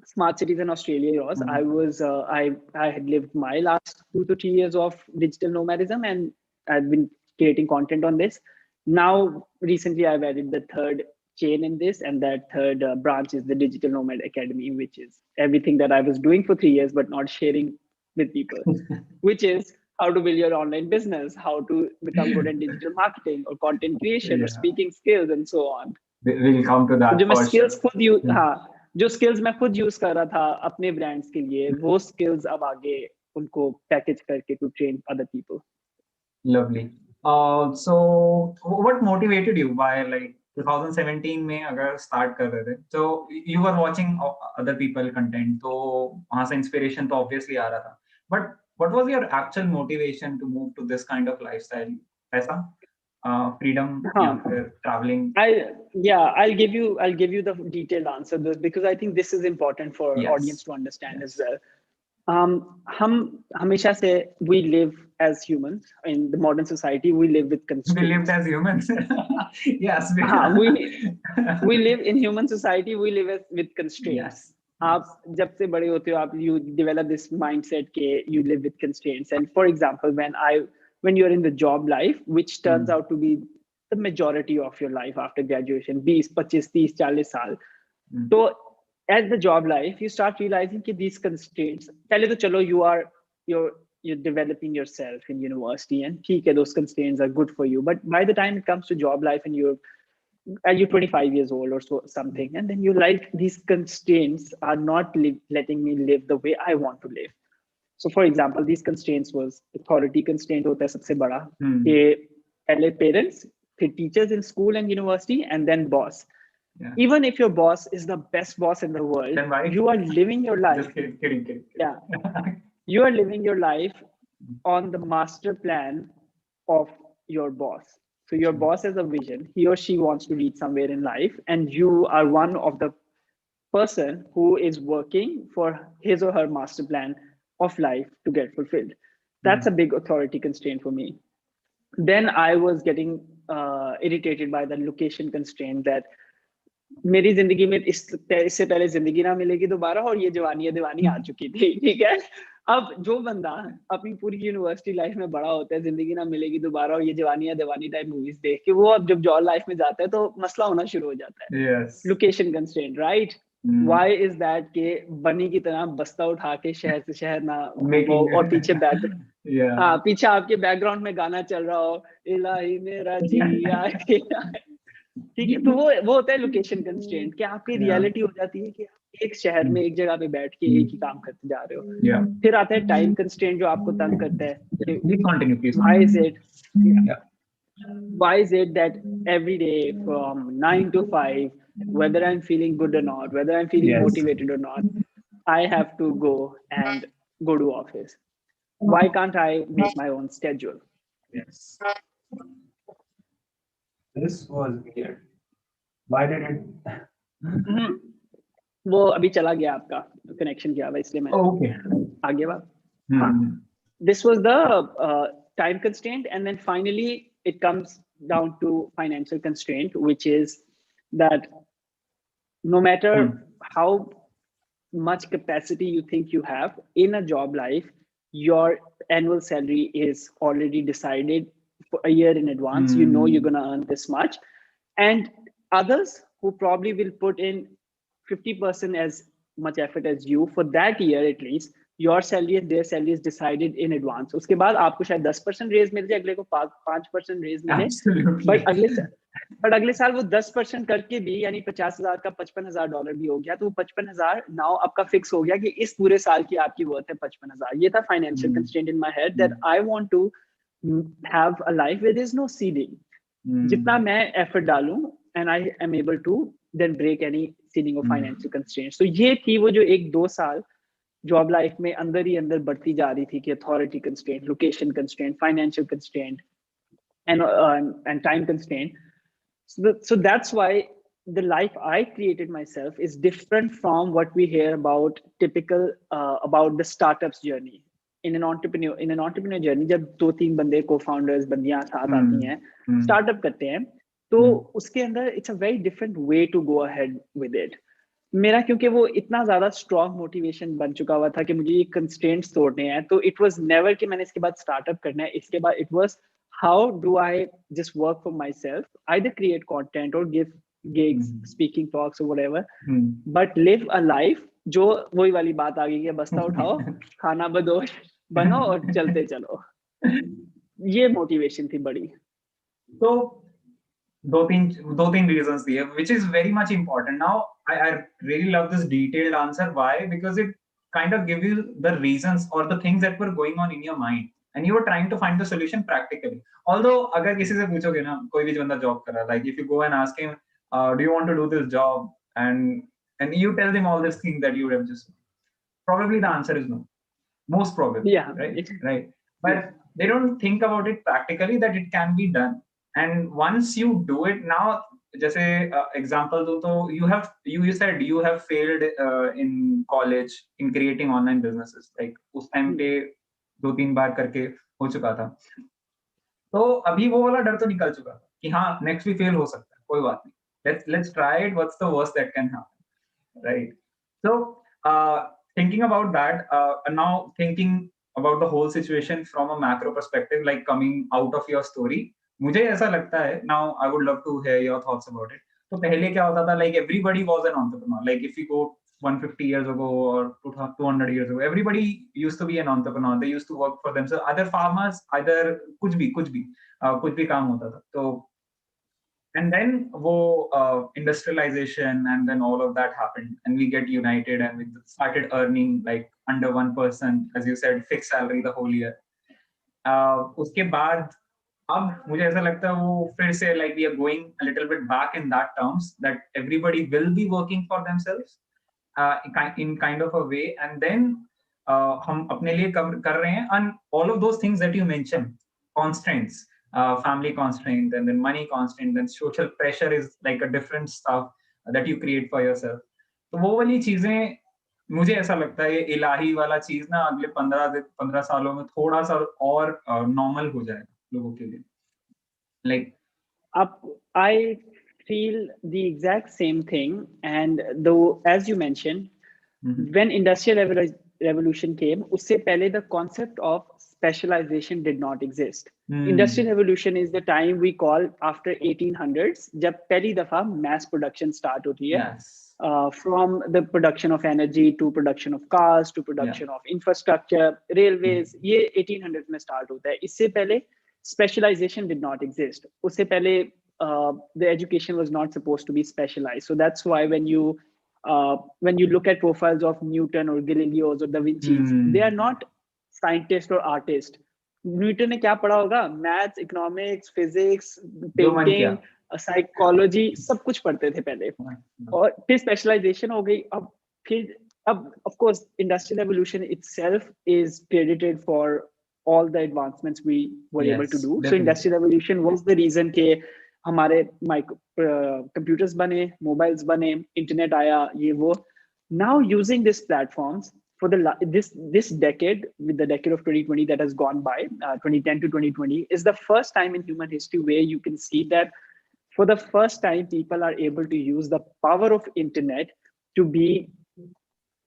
Smart Cities in Australia Yours, I had lived my last 2 to 3 years of digital nomadism, and I've been creating content on this. Now, recently, I've added the third chain in this, and that third branch is the Digital Nomad Academy, which is everything that I was doing for 3 years but not sharing with people, which is how to build your online business, how to become good at digital marketing or content creation or speaking skills, and so on. We'll come to that. जो मैं skills खुद जो skills मैं खुद use कर रहा था अपने brands के लिए, वो skills अब आगे उनको package करके to train other people. Lovely. So what motivated you? Why, like, 2017 में अगर स्टार्ट कर रहे थे, so you were watching other people content, तो वहाँ से inspiration तो obviously आ रहा था, but what was your actual motivation to move to this kind of lifestyle? पैसा, freedom, या हाँ, फिर traveling? I'll give you the detailed answer this, because I think this is important for audience Yes, to understand as yes. well. हम हमेशा से we live as humans in the modern society. We live with We lived constraints. as humans. Yes. हाँ, we live in human society. We live with constraints. Yes. आप जब से बड़े होते हो, आप you develop this mindset के you live with constraints. And for example, when you're in the job life, which turns out to be the majority of your life after graduation, 20, 25, 30, 40 साल. So at the job life, you start realizing that these constraints, पहले तो चलो you're developing yourself in university, and ठीक है, those constraints are good for you. But by the time it comes to job life and you're 25 years old or so something, and then you like, these constraints are not letting me live the way I want to live. So for example, these constraints was authority constraint होता है सबसे बड़ा, कि पहले parents, फिर teachers in school and university, and then boss. Yeah. Even if your boss is the best boss in the world, then why? You are living your life. Just kidding. Yeah. You are living your life on the master plan of your boss. So your boss has a vision. He or she wants to reach somewhere in life, and you are one of the person who is working for his or her master plan of life to get fulfilled. That's a big authority constraint for me. Then I was getting irritated by the location constraint, that मेरी जिंदगी में इससे पहले जिंदगी ना मिलेगी दोबारा, और ये जवानी दीवानी आ चुकी थी, ठीक है। अब जो बंदा अपनी पूरी यूनिवर्सिटी लाइफ में बड़ा होता है, जिंदगी ना मिलेगी दोबारा और ये जवानी दीवानी टाइप मूवीज देख के, वो अब जब जॉब लाइफ में जाता है तो मसला होना शुरू हो जाता है। Location constraint, right? Why is that के बनी की तरह बस्ता उठा के शहर से शहर ना वो, और पीछे बैकग्राउंड, हाँ, पीछे आपके बैकग्राउंड में गाना चल रहा हो, इलाही मेरा जिया, ठीक है। तो वो होता है लोकेशन कंस्ट्रेंट, कि आपकी रियलिटी हो जाती है कि आप एक शहर में एक जगह पे बैठ के एक ही काम करते जा रहे हो। फिर आता है टाइम कंस्ट्रेंट, जो आपको तंग करता है। Why is it that every day from 9 to 5, whether I'm feeling good or not, whether I'm feeling motivated or not, I have to go and go to office? Why can't I make my own schedule? Yes. This was weird. Why did it? वो अभी चला गया, आपका connection किया हुआ, इसलिए मैं आगे बात। This was the time constraint, and then finally it comes down to financial constraint, which is that no matter how much capacity you think you have in a job life, your annual salary is already decided for a year in advance. You know you're going to earn this much, and others who probably will put in 50% as much effort as you for that year, at least your salary and their salary is decided in advance. उसके बाद आपको शायद 10% raise मिल जाए, अगले को 5% raise मिले, but अगले साल वो 10% करके भी, यानी 50,000 का $55,000 भी हो गया, तो वो 55,000 नाउ आपका फिक्स हो गया कि इस पूरे साल की आपकी वर्थ है 55,000। ये था financial constraint in my head, that I want to have a life where there is no ceiling. जितना मैं एफर्ट डालूं, and I am able to then break any ceiling of financial constraints. तो ये थी वो जो 1-2 साल जॉब लाइफ में अंदर ही अंदर बढ़ती जा रही थी, कि authority constraint, location constraint, financial constraint, and time constraint. So that's why the life I created myself is different from what we hear about typical about the startups journey. In an entrepreneur journey, जब 2-3 बंदे co-founders, बंदियां साथ आती हैं, startup करते हैं, तो उसके अंदर it's a very different way to go ahead with it. मेरा क्योंकि वो इतना ज्यादा स्ट्रॉन्ग मोटिवेशन बन चुका हुआ था कि मुझे ये कंस्ट्रेंट्स तोड़ने हैं, तो इट वाज नेवर कि मैंने इसके बाद स्टार्टअप करना है। इसके बाद it was how do I just work for my self, either create content और give gigs, speaking talks or whatever, but live a life जो वही वाली बात आ गई है, बस्ता उठाओ, खाना बनो और चलते चलो। ये मोटिवेशन थी बड़ी। तो दो तीन reasons दिए, which is very much important. Now I really love this detailed answer. Why? Because it kind of gives you the reasons or the things that were going on in your mind, and you were trying to find the solution practically. Although अगर किसी से पूछोगे ना, कोई भी बंदा job कर रहा है, like if you go and ask him do you want to do this job? And you tell them all these things that you have just, probably the answer is no. Most probably, Yeah. right. But they don't think about it practically that it can be done. And once you do it now, just a example do to you said you have failed in college in creating online businesses, like उस time पे 2-3 बार करके हो चुका था. तो अभी वो वाला डर तो निकल चुका था कि हाँ नेक्स्ट भी फेल हो सकता है, कोई बात नहीं, let's try it, what's the worst that can happen, right? So thinking about that, now thinking about the whole situation from a macro perspective, like coming out of your story, मुझे ऐसा लगता है, now I would love to hear your thoughts about it. तो पहले क्या होता था, like everybody was an entrepreneur, like if you go 150 years ago or 200 years ago, everybody used to be an entrepreneur, they used to work for themselves, either farmers, either कुछ भी काम होता था. तो and then industrialization, and then all of that happened, and we get united, and we started earning like under one person, as you said, fixed salary the whole year. उसके बाद अब मुझे ऐसा लगता है वो फिर से like we are going a little bit back in that terms, that everybody will be working for themselves in kind of a way, and then हम अपने लिए कर रहे हैं, and all of those things that you mentioned, constraints, family constraint, and then money constraint, then social pressure is like a different stuff that you create for yourself. तो वो वाली चीजें मुझे ऐसा लगता है ये इलाही वाला चीज ना अगले 15 सालों में थोड़ा सा और नॉर्मल हो जाएगा लोगों के लिए. Like I feel the exact same thing, and though as you mentioned, when industrial revolution came, usse pehle the concept of specialization did not exist. Industrial revolution is the time we call after 1800s, jab pehli dafa mass production start hoti hai. yes. From the production of energy to production of cars to production of infrastructure, railways, ये 1800s में start होता है. इससे पहले specialization did not exist. उससे पहले the education was not supposed to be specialized. So that's why when you look at profiles of Newton or Galileo's or Da Vinci's, they are not scientists or artists. Newton ने क्या पढ़ा होगा? Maths, economics, physics, painting, psychology, सब कुछ पढ़ते थे पहले, और फिर स्पेशलाइजेशन हो गई. अब of course industrial revolution itself is credited for all the advancements we were able to do. Definitely. So industrial revolution was the reason के हमारे computers बने, mobiles बने, internet आया, ये वो. Now using these platforms for this decade, with the decade of 2020 that has gone by, 2010 to 2020 is the first time in human history where you can see that for the first time people are able to use the power of internet to be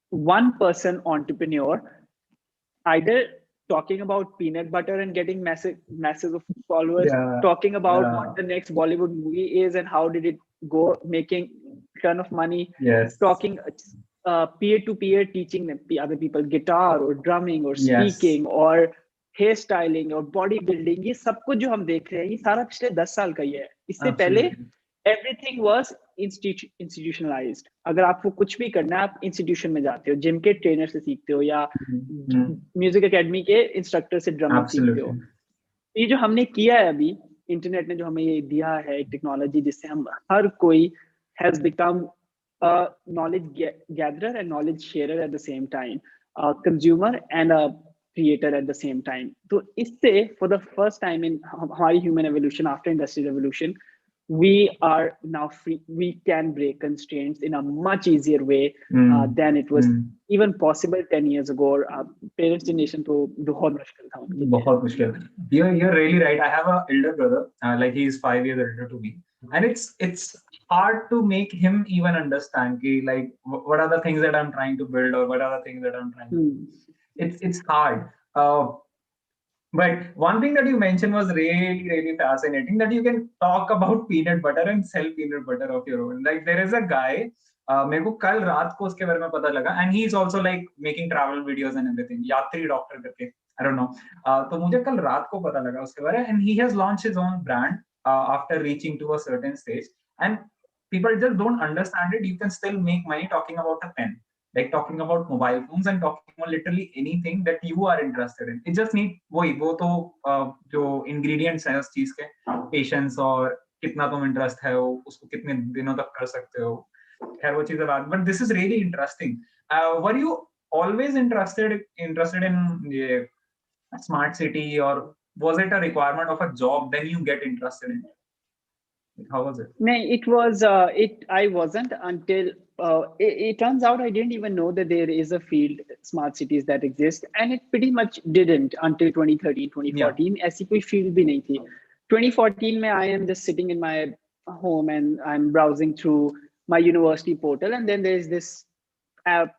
one person entrepreneur, either talking about peanut butter and getting masses of followers, talking about what the next Bollywood movie is and how did it go, making ton of money, talking peer-to-peer, teaching other people guitar or drumming or speaking or hairstyling or bodybuilding. ये सब कुछ जो हम देख रहे हैं ये सारा पिछले 10 साल का ही है. इससे पहले everything was institutionalized. अगर आपको कुछ भी करना है आप इंस्टीट्यूशन में जाते हो, जिम के ट्रेनर से सीखते हो या म्यूजिक एकेडमी के इंस्ट्रक्टर से ड्रमर सीखते हो. ये जो हमने किया है अभी, इंटरनेट ने जो हमें ये दिया है एक टेक्नोलॉजी जिससे हम हर कोई has become a knowledge gatherer and knowledge sharer at the same time, a consumer and a creator at the same time. So इससे for the first time in हमारी human evolution after industrial revolution, we are now free. We can break constraints in a much easier way than it was even possible 10 years ago. Parents' generation तो बहुत मुश्किल था. बहुत मुश्किल. You're really right. I have an elder brother, like he's 5 years older to me, and it's hard to make him even understand कि like what are the things that I'm trying to build or what are the things that I'm trying to do. It's hard. But one thing that you mentioned was really, really fascinating, that you can talk about peanut butter and sell peanut butter of your own. Like there is a guy, मेरे को कल रात को उसके बारे में पता लगा, and he is also like making travel videos and everything. यात्री डॉक्टर करके, I don't know. तो मुझे कल रात को पता लगा उसके बारे में, and he has launched his own brand after reaching to a certain stage. And people just don't understand it. You can still make money talking about a pen, like talking about mobile phones and talking about literally anything that you are interested in. It just need वो तो जो ingredients हैं उस चीज के, patience और कितना तुम इंटरेस्ट है वो, उसको कितने दिनों तक कर सकते हो, खैर वो चीजें बात, but this is really interesting. Were you always interested in ये smart city, or was it a requirement of a job then you get interested in it? How was it? No, it was I wasn't until it turns out I didn't even know that there is a field smart cities that exist, and it pretty much didn't until 2013 Yeah. 2014. ऐसी कोई field भी नहीं थी. 2014 में I am just sitting in my home and I'm browsing through my university portal, and then there's this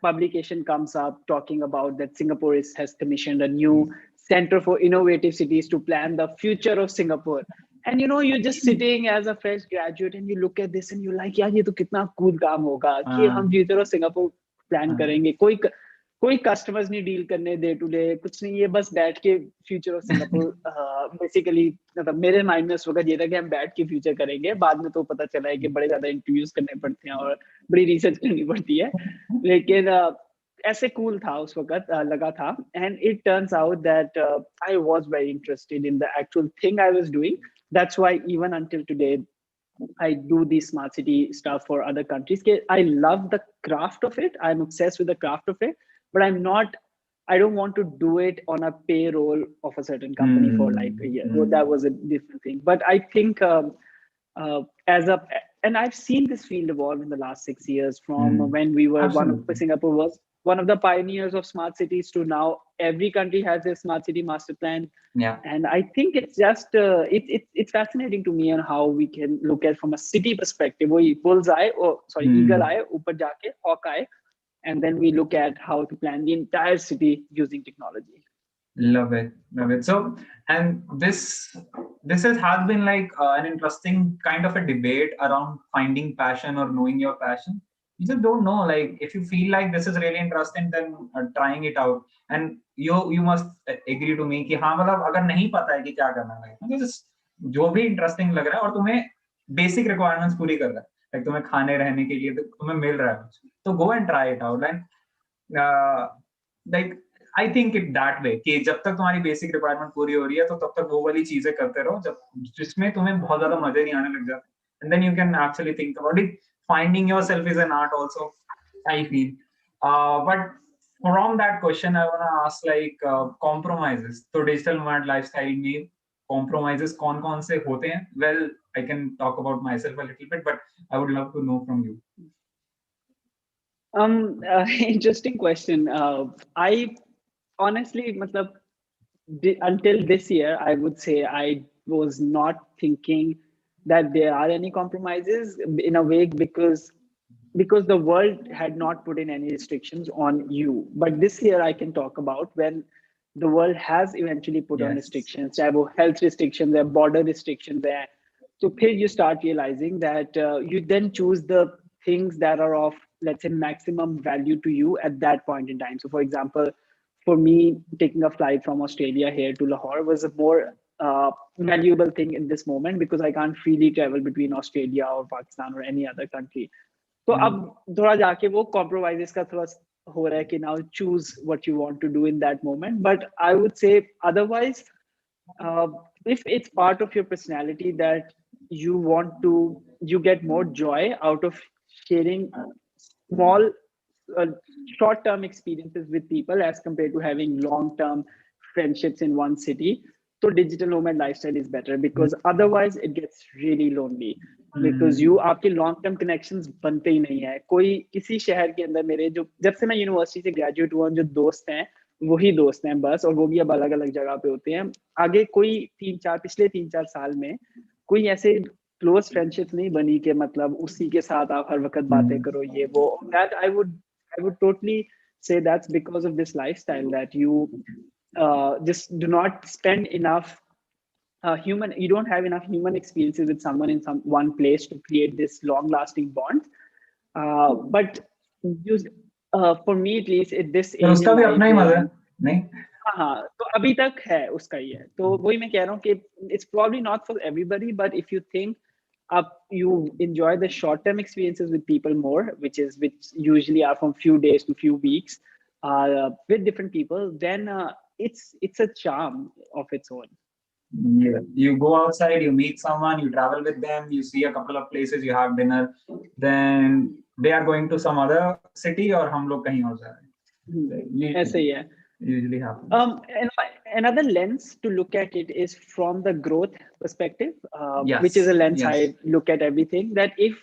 publication comes up talking about that Singapore has commissioned a new Center for Innovative Cities to plan the future of Singapore. And you're just sitting as a fresh graduate and you look at this and you're like, यार ये तो कितना cool काम होगा कि हम future of Singapore plan करेंगे. कोई customers नहीं deal करने day to day, कुछ नहीं, ये बस बैठ के future of Singapore basically मतलब मेरे mind में उस वक्त ये था कि हम बैठ के future करेंगे. बाद में तो पता चला है कि बड़े ज़्यादा interviews करने पड़ते हैं और बड़ी research करनी पड़ती है, लेकिन ऐसे cool था उस वक्त लगा था. And it turns out that I was very interested in the actual thing I was doing. That's why even until today, I do the smart city stuff for other countries. I love the craft of it. I'm obsessed with the craft of it, but I don't want to do it on a payroll of a certain company for like a year. So that was a different thing. But I think and I've seen this field evolve in the last 6 years from when we were Singapore was one of the pioneers of smart cities to now every country has a smart city master plan. Yeah. And I think it's just it's fascinating to me on how we can look at from a city perspective. Eagle eye, upar jaake, hawk eye, and then we look at how to plan the entire city using technology. Love it. So, and this has been like an interesting kind of a debate around finding passion or knowing your passion. You just don't know, like if you feel like this is really interesting, then trying it out. And you must agree to me कि हाँ मतलब अगर नहीं पता है कि क्या करना है, मतलब जो भी इंटरेस्टिंग लग रहा है और तुम्हें बेसिक रिक्वायरमेंट्स पूरी कर रहा है, लाइक तुम्हें खाने रहने के लिए तुम्हें मिल रहा है, तो go and try it out. And like I think it that way कि जब तक तुम्हारी बेसिक रिक्वायरमेंट पूरी हो रही है तो तब तक वो वाली चीजें करते रहो जब जिसमें तुम्हें बहुत ज्यादा मजे नहीं आने लग जाते. And then you can actually think about it. Finding yourself is an art also, I feel. But from that question, I want to ask like compromises. So digital nomad lifestyle में compromises कौन से होते हैं? Well, I can talk about myself a little bit, but I would love to know from you. Interesting question. I honestly, until this year, I would say I was not thinking that there are any compromises in a way because the world had not put in any restrictions on you. But this year I can talk about when the world has eventually put on restrictions, चाहे वो health restrictions है, border restrictions है. So फिर you start realizing that you then choose the things that are of, let's say, maximum value to you at that point in time. So for example, for me, taking a flight from Australia here to Lahore was a more valuable thing in this moment because I can't freely travel between Australia or Pakistan or any other country. So अब थोड़ा जाके वो compromises का थोड़ा हो रहा है कि now choose what you want to do in that moment. But I would say otherwise, if it's part of your personality that you get more joy out of sharing small short-term experiences with people as compared to having long-term friendships in one city, so digital nomad lifestyle is better because otherwise it gets really lonely because आपके long-term connections बनते ही नहीं है. कोई किसी शहर के अंदर मेरे जब से मैं यूनिवर्सिटी से ग्रेजुएट हुआ जो दोस्त हैं वही दोस्त हैं बस, और वो भी अब अलग अलग जगह पे होते हैं. आगे कोई पिछले 3-4 साल में कोई ऐसे क्लोज फ्रेंडशिप नहीं बनी कि मतलब उसी के साथ आप हर वक्त बातें करो ये वो. That I would totally say that's because of this lifestyle that you just do not spend enough you don't have enough human experiences with someone in one place to create this long-lasting bond. But for me at least at this age उसका भी अपना ही मजा नहीं. हाँ, तो अभी तक है उसका ही है. तो वही मैं कह रहा हूँ कि it's probably not for everybody, but if you think you enjoy the short-term experiences with people more, which usually are from few days to few weeks with different people, then it's a charm of its own. Yeah. You go outside, you meet someone, you travel with them, you see a couple of places, you have dinner, then they are going to some other city or हम लोग कहीं और जा रहे हैं. ऐसे ही है. Usually happens. And another lens to look at it is from the growth perspective, which is Yes. a lens Yes. I look at everything. That if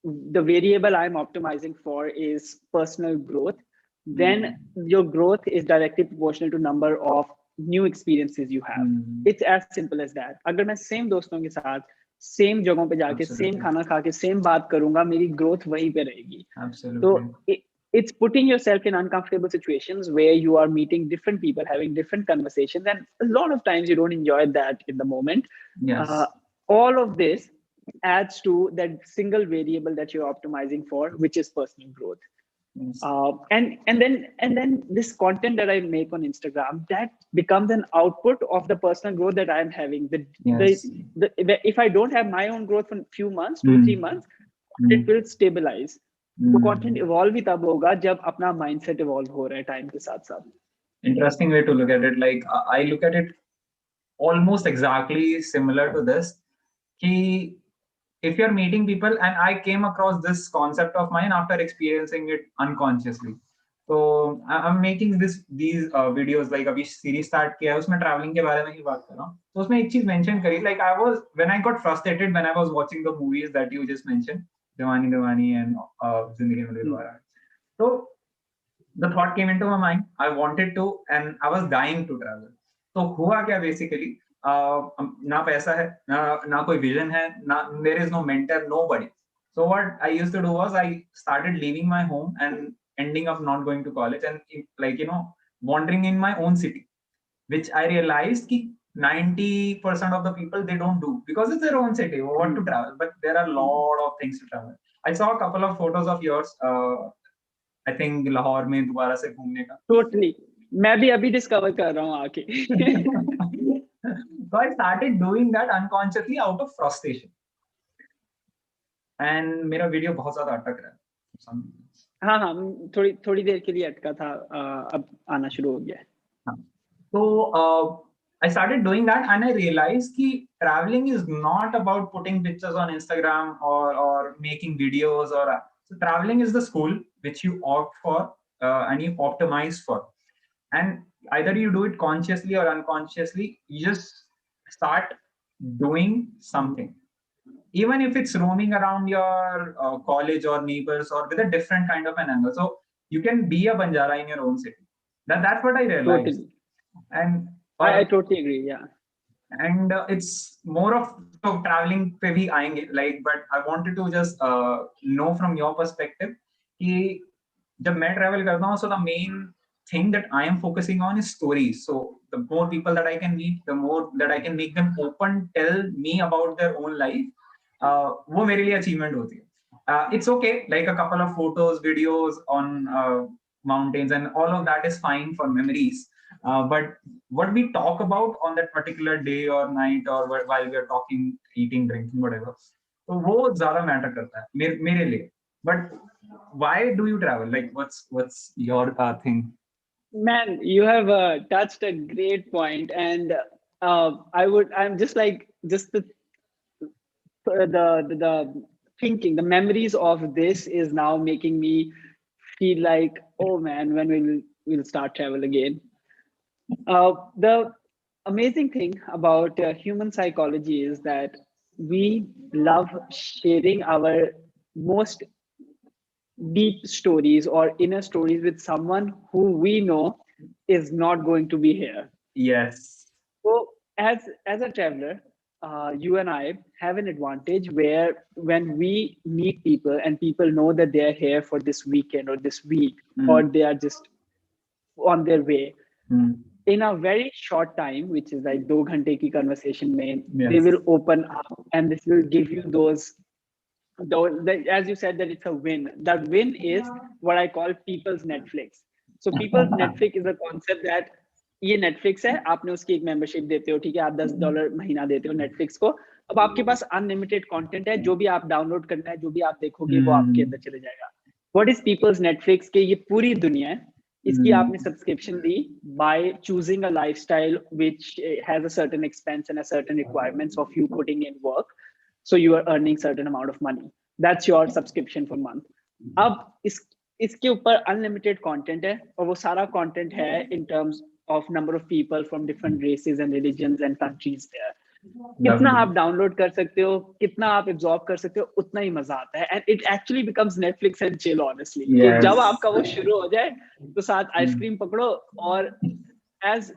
the variable I'm optimizing for is personal growth, then your growth is directly proportional to number of new experiences you have. It's as simple as that. अगर मैं same दोस्तों के साथ same जगहों पे जाके Absolutely. same खाना खा के same बात करूंगा, मेरी growth वहीं पे रहेगी. Absolutely. So it's putting yourself in uncomfortable situations where you are meeting different people, having different conversations, and a lot of times you don't enjoy that in the moment. Yes. All of this adds to that single variable that you're optimizing for, which is personal growth. Yes. And then this content that I make on Instagram, that becomes an output of the personal growth that I'm having. Yes. If I don't have my own growth for a few months, 2-3 months, it will stabilize. तो content evolve ही तब होगा जब अपना mindset evolve हो रहा है time के साथ साथ. Interesting way to look at it. Like I look at it almost exactly similar to this. Ki if you're meeting people, and I came across this concept of mine after experiencing it unconsciously. So I'm making these videos, like अभी series start किया है, उसमें traveling के बारे में ही बात कर रहा हूँ. तो उसमें एक चीज mention करी, like when I got frustrated when I was watching the movies that you just mentioned, Diwani Diwani and Zindagi Mein Dobaara. So the thought came into my mind. I wanted to, and I was dying to travel. तो हुआ क्या basically? ना पैसा है, ना कोई vision है, there is no mentor, nobody. So what I used to do was I started leaving my home and ending up not going to college and wandering in my own city, which I realized कि 90% of the people, they don't do because it's their own city. What to travel? But there are a lot of things to travel. I saw a couple of photos of yours. I think Lahore में दोबारा से घूमने का. Totally. मैं भी अभी discover कर रहा हूँ आके. So I started doing that unconsciously out of frustration. And मेरा वीडियो बहुत ज्यादा अटक रहा है. हाँ, थोड़ी देर के लिए अटका था, अब आना शुरू हो गया है. So I started doing that and I realized that traveling is not about putting pictures on Instagram or making videos so traveling is the school which you opt for and you optimize for, and either you do it consciously or unconsciously. You just start doing something, even if it's roaming around your college or neighbors or with a different kind of an angle. So you can be a Banjara in your own city. That's what I realized. Totally. And I totally agree. Yeah. And it's more of traveling पे भी आएंगे, like, but I wanted to just know from your perspective कि जब मैं travel करता हूँ, so the main thing that I am focusing on is stories. So the more people that I can meet, the more that I can make them open, tell me about their own life, वो मेरे लिए achievement होती है. It's okay, like a couple of photos, videos on mountains and all of that is fine for memories. But what we talk about on that particular day or night or while we are talking, eating, drinking, whatever, तो वो ज़्यादा matter करता है मेरे लिए. But why do you travel? Like, what's your thing? Man, you have touched a great point, and I'm just the thinking, the memories of this is now making me feel like, oh man, when we'll start travel again. The amazing thing about human psychology is that we love sharing our most deep stories or inner stories with someone who we know is not going to be here. Yes. So as a traveler, you and I have an advantage where when we meet people and people know that they're here for this weekend or this week, or they are just on their way, in a very short time, which is like 2 ghante ki conversation mein, they will open up and this will give you those, as you said, that it's a win. That win is what I call people's Netflix. So people's Netflix is a concept that ये Netflix है, आपने उसकी एक membership देते हो, ठीक है, आप $10 महीना देते हो नेटफ्लिक्स को. अब आपके पास अनलिमिटेड कंटेंट है, जो भी आप डाउनलोड करना है, जो भी आप देखोगे वो आपके अंदर चले जाएगा. What is people's Netflix? के ये पूरी दुनिया है, इसकी आपने सब्सक्रिप्शन दी by choosing a lifestyle which has a certain expense and a certain requirements of you putting in work, so you are earning certain amount of money. That's your subscription for month. अब इसके ऊपर unlimited content है, और वो सारा content है in terms of number of people from different races and religions and countries there. कितना आप डाउनलोड कर सकते हो, कितना आप एब्जॉर्ब कर सकते हो, उतना ही मजा आता है. And it actually becomes Netflix and chill honestly. कि जब आपका वो शुरू हो जाए तो साथ आइसक्रीम पकड़ो और as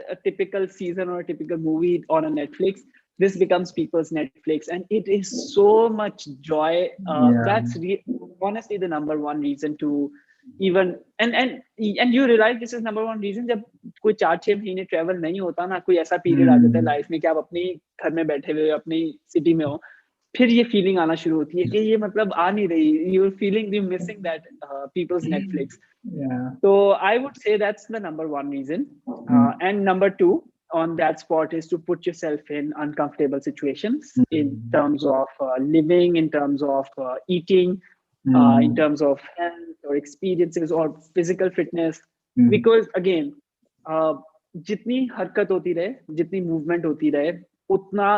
a typical season or a typical movie on a Netflix, this becomes people's Netflix, and it is so much joy. That's honestly the number one reason to even and you realize this is number one reason. जब कोई 4-6 महीने travel नहीं होता ना, कोई ऐसा period आ जाता है लाइफ में कि आप अपने घर में बैठे हुए अपनी सिटी में हो, फिर ये फीलिंग आना शुरू होती है कि ये मतलब आ नहीं रही, you're feeling you're missing that people's Netflix. So I would say that's the number one reason. And number two on that spot is to put yourself in uncomfortable situations in terms of living, in terms of eating, in terms of health or experiences or physical fitness. Because again, जितनी हरकत होती रहे, जितनी movement होती रहे, उतना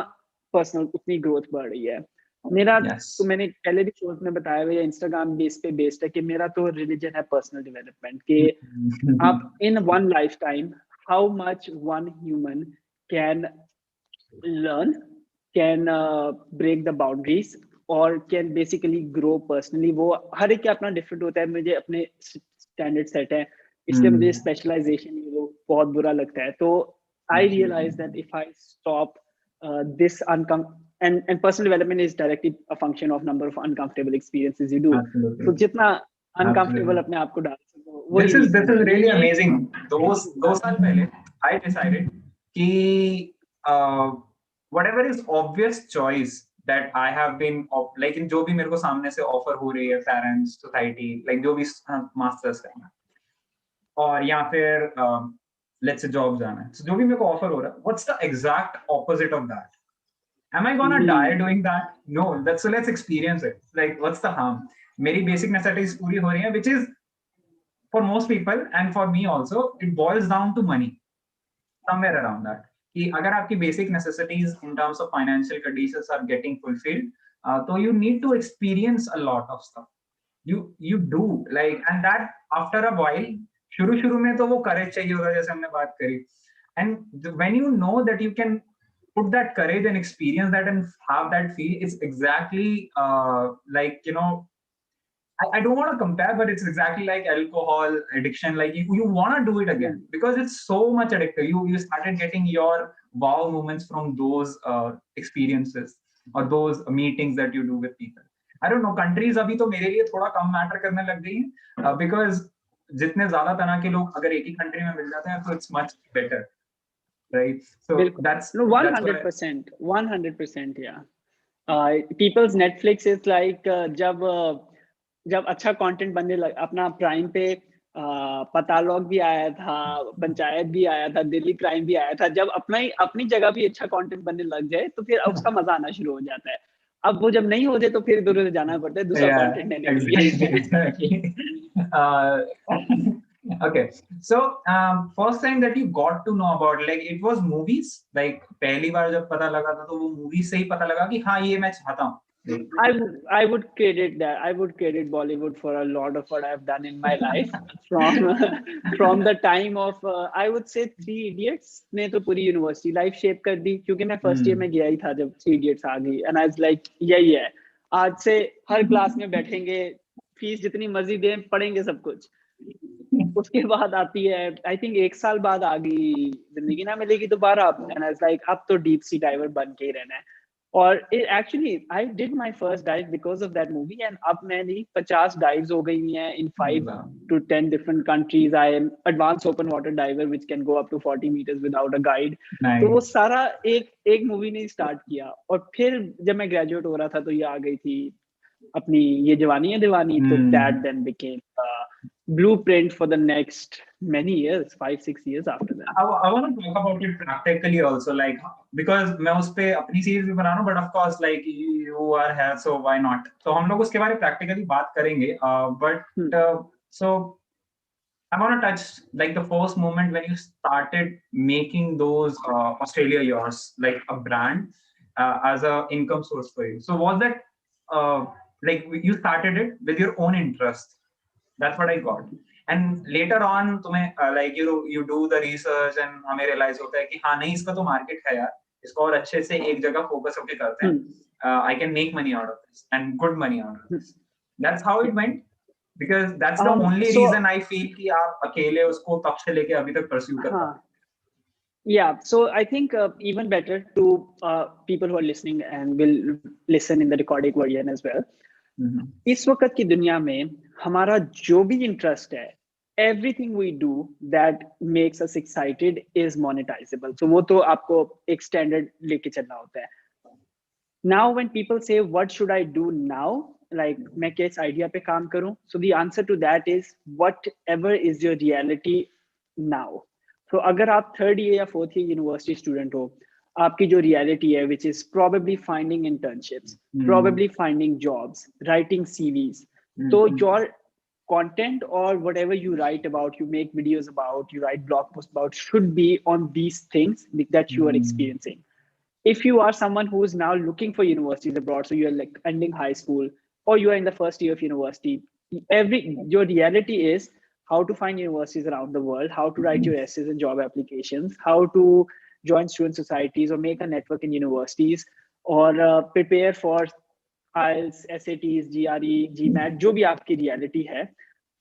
personal, उतनी growth बढ़ रही है. मेरा तो मैंने पहले भी शोज में बताया हुआ, इंस्टाग्राम बेस पे बेस्ड है कि मेरा तो रिलीजन है पर्सनल डेवलपमेंट. कि आप in one life time how much one human can learn, can break the boundaries और कैन बेसिकली ग्रो पर्सनली. वो हर एक का अपना डिफरेंट होता है. मुझे अपने स्टैंडर्ड सेट है, इसलिए मुझे स्पेशलाइजेशन वो बहुत बुरा लगता है. तो I realise that if I stop this and personal development is directly a function of number of uncomfortable experiences you do. Absolutely. So jitna uncomfortable apne aap ko dal sako. This is really amazing. दो साल पहले I decided कि whatever is obvious choice that I have been like in जो भी मेरे को सामने से ऑफर हो रही है, parents, society, like जो भी मास्टर्स करना और या फिर let's say जॉब जाना है, so जो भी मेरे को ऑफर हो रहा है, what's the exact opposite of that? Am I gonna die doing that? No. So let's experience it. Like, what's the harm? मेरी basic necessities पूरी हो रही हैं, which is for most people and for me also, it boils down to money. Somewhere around that. कि अगर आपकी basic necessities in terms of financial conditions are getting fulfilled, so you need to experience a lot of stuff. You do like, and that after a while, शुरू में तो वो courage चाहिए होगा, जैसे हमने बात करी. And when you know that you can put that courage and experience that and have that feel, it's exactly like, you know, I don't want to compare, but it's exactly like alcohol addiction. Like you want to do it again because it's so much addictive. You started getting your wow moments from those experiences or those meetings that you do with people. I don't know, countries अभी तो मेरे लिए थोड़ा कम matter करने लग गई हैं because जितने ज्यादा तरह के लोग अगर एक ही कंट्री में मिल जाते हैं तो it's much better. Right, so that's no 100%, 100%, yeah. People's Netflix is like जब अच्छा कंटेंट बनने लग, अपना प्राइम पे पतालॉग भी आया था, पंचायत भी आया था, दिल्ली क्राइम भी आया था. जब अपनी जगह भी अच्छा कंटेंट बनने लग जाए तो फिर उसका मजा आना शुरू हो जाता है. अब वो जब नहीं होते तो फिर दूर से जाना पड़ता है दूसरा कंटेंट लेने के लिए. Okay, so first time that you got to know about, like, it was movies. Like पहली बार जब पता लगा था तो वो movies से ही पता लगा कि हाँ ये मैं चाहता हूँ. I would credit that. I would credit Bollywood for a lot of what I've done in my life from the time of I would say Three Idiots ने तो पूरी यूनिवर्सिटी लाइफ शेप कर दी, क्योंकि मैं फर्स्ट ईयर में गया ही था जब Three Idiots आ गई. And I was like यही है, आज से हर क्लास में बैठेंगे, फीस जितनी मर्जी दें, पढ़ेंगे सब कुछ. उसके बाद आती है, आई थिंक 1 साल बाद आ गई जिंदगी ना मिलेगी दोबारा. एंड आई वाज लाइक अब तो डीप सी डाइवर बन के ही रहना है. और actually I did my first dive because of that movie. And अब मेरी 50 डाइव्स हो गई हैं in 5 to 10 different countries. I am advanced open water diver which can go up to 40 meters without a guide. Nice. तो वो सारा एक movie ने स्टार्ट किया. और फिर जब मैं ग्रेजुएट हो रहा था तो ये आ गई थी अपनी ये जवानी है दीवानी. तो that then became blueprint for the next many years, 5-6 years after that. I want to talk about it practically also, like, because मैं उस पे अपनी सीरीज भी बना रहा हूँ, but of course like you are here, so why not. तो हम लोग उसके बारे में practically बात करेंगे, but so I want to touch like the first moment when you started making those Australia yours, like a brand, as a income source for you. So was that uh, like you started it with your own interest? That's what I got. And later on, तुम्हें like you do the research and हमें realize होता है कि हाँ नहीं इसका तो market है यार, इसको और अच्छे से एक जगह focus होके करते हैं. I can make money out of this and good money out of this. That's how it went. Because that's the only reason I feel कि आप अकेले उसको तब से लेके अभी तक pursue कर पाते. Yeah, so I think even better to people who are listening and will listen in the recorded version as well. इस वक्त की दुनिया में हमारा जो भी इंटरेस्ट है, everything we do that makes us excited is monetizable. So वो तो आपको एक standard लेके चलना होता है. Now when people say what should I do now, like मैं किस idea पे काम करूं, so the answer to that is whatever is your reality now. So अगर आप third year या fourth year university student हो, आपकी जो reality है, which is probably finding internships, probably finding jobs, writing CVs. So your content or whatever you write about, you make videos about, you write blog posts about, should be on these things that you are experiencing. If you are someone who is now looking for universities abroad, so you're like ending high school or you are in the first year of university, your reality is how to find universities around the world, how to write your essays and job applications, how to join student societies or make a network in universities, or prepare for IELTS, SATs, GRE, GMAT, जो भी आपकी reality है,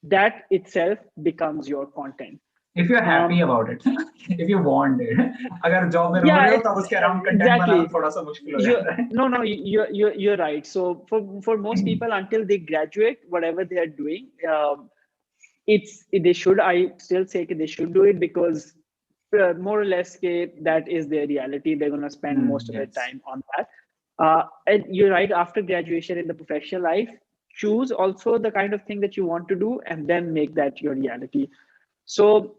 that itself becomes your content. If you're happy about it, if you want it, अगर job में रह रहे हो तब उसके around content बनाना थोड़ा सा मुश्किल हो जाता है. No, you're right. So for most people, until they graduate, whatever they are doing, I still say they should do it, because more or less that is their reality. They're going to spend most of their time on that. And you're right, after graduation in the professional life, choose also the kind of thing that you want to do and then make that your reality. So,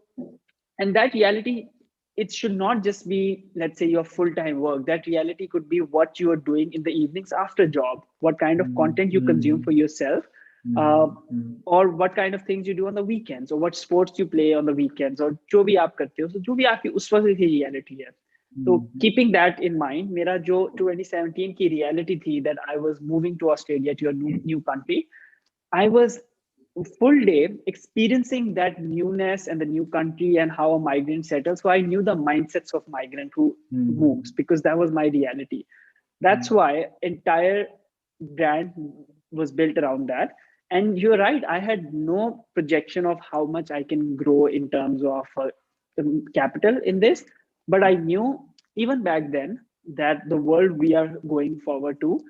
and that reality, it should not just be, let's say, your full-time work. That reality could be what you are doing in the evenings after job, what kind of content you consume for yourself, or what kind of things you do on the weekends, or what sports you play on the weekends, or जो भी आप करते हो, so जो भी आपकी उस वक्त की reality है. So keeping that in mind, मेरा जो 2017 की reality थी that I was moving to Australia, to a new country, I was full day experiencing that newness and the new country and how a migrant settles. So I knew the mindsets of migrant who moves, because that was my reality. That's why entire brand was built around that. And you're right, I had no projection of how much I can grow in terms of capital in this, but I knew even back then that the world we are going forward to,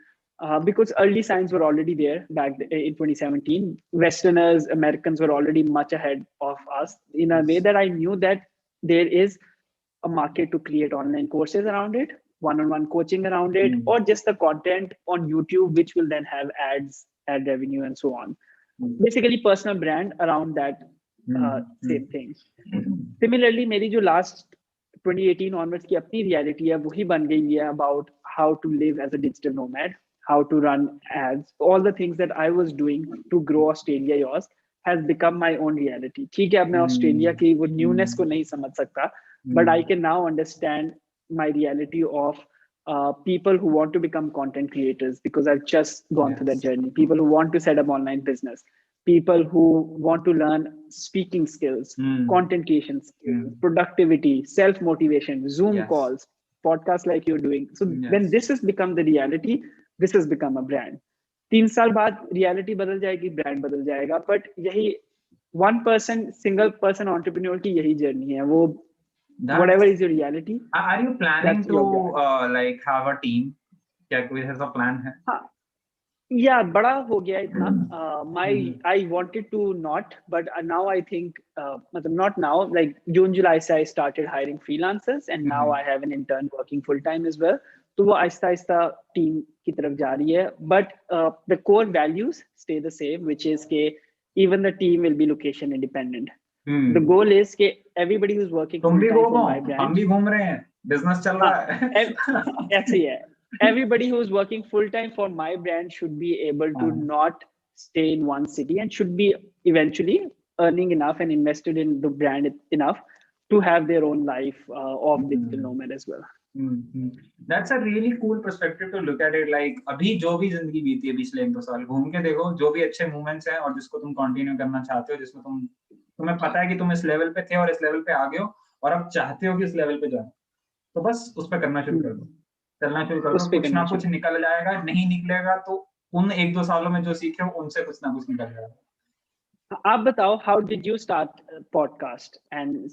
because early signs were already there back in 2017. Westerners, Americans were already much ahead of us in a way that I knew that there is a market to create online courses around it, one-on-one coaching around it, or just the content on YouTube, which will then have ads, ad revenue, and so on. Basically, personal brand around that same thing. Similarly, मेरी जो last 2018 onwards की अपनी reality है, वही बन गई है about how to live as a digital nomad, how to run ads, all the things that I was doing to grow Australia yours has become my own reality. ठीक है, अब मैं Australia की वो newness को नहीं समझ सकता, but I can now understand my reality of people who want to become content creators, because I've just gone through that journey. People who want to set up online business, people who want to learn speaking skills, content creation skills, productivity, self-motivation, Zoom calls, podcasts like you're doing. So when this has become the reality, this has become a brand. 3 साल बाद reality बदल जाएगी, brand बदल जाएगा, but यही single person entrepreneur की यही journey है. वो whatever is your reality. Are you planning to like have a team? क्या कोई ऐसा plan है? Yeah, बड़ा हो गया इतना. I wanted to not, but now I think, not now, like June, July से I started hiring freelancers, and now I have an intern working full time as well. तो वो आहिस्ता आहिस्ता team की तरफ जा रही है. But the core values stay the same, which is के even the team will be location independent. The goal is कि everybody who's working full time for my brand. हम भी घूम रहे हैं, business चल रहा है. ऐसे ही है. Everybody who's working full-time for my brand should be able to not stay in one city and should be eventually earning enough and invested in the brand enough to have their own life of digital nomad as well. That's a really cool perspective to look at it. Like अभी जो भी जिंदगी बीती है पिछले 1-2 साल, घूम के देखो जो भी अच्छे मोमेंट्स हैं और जिसको तुम कंटिन्यू करना चाहते हो, जिसमें तुम्हें पता है कि तुम इस लेवल पे थे और इस लेवल पे आ गए हो और अब चाहते हो कि इस लेवल पे जाओ, तो बस उस पर करना शुरू कर दो, चलना शुरू कर दो, कुछ ना कुछ निकल जाएगा, नहीं निकलेगा तो उन 1-2 सालों में जो सीखे हो उनसे कुछ ना कुछ निकल जाएगा। आप बताओ, how did you start podcast and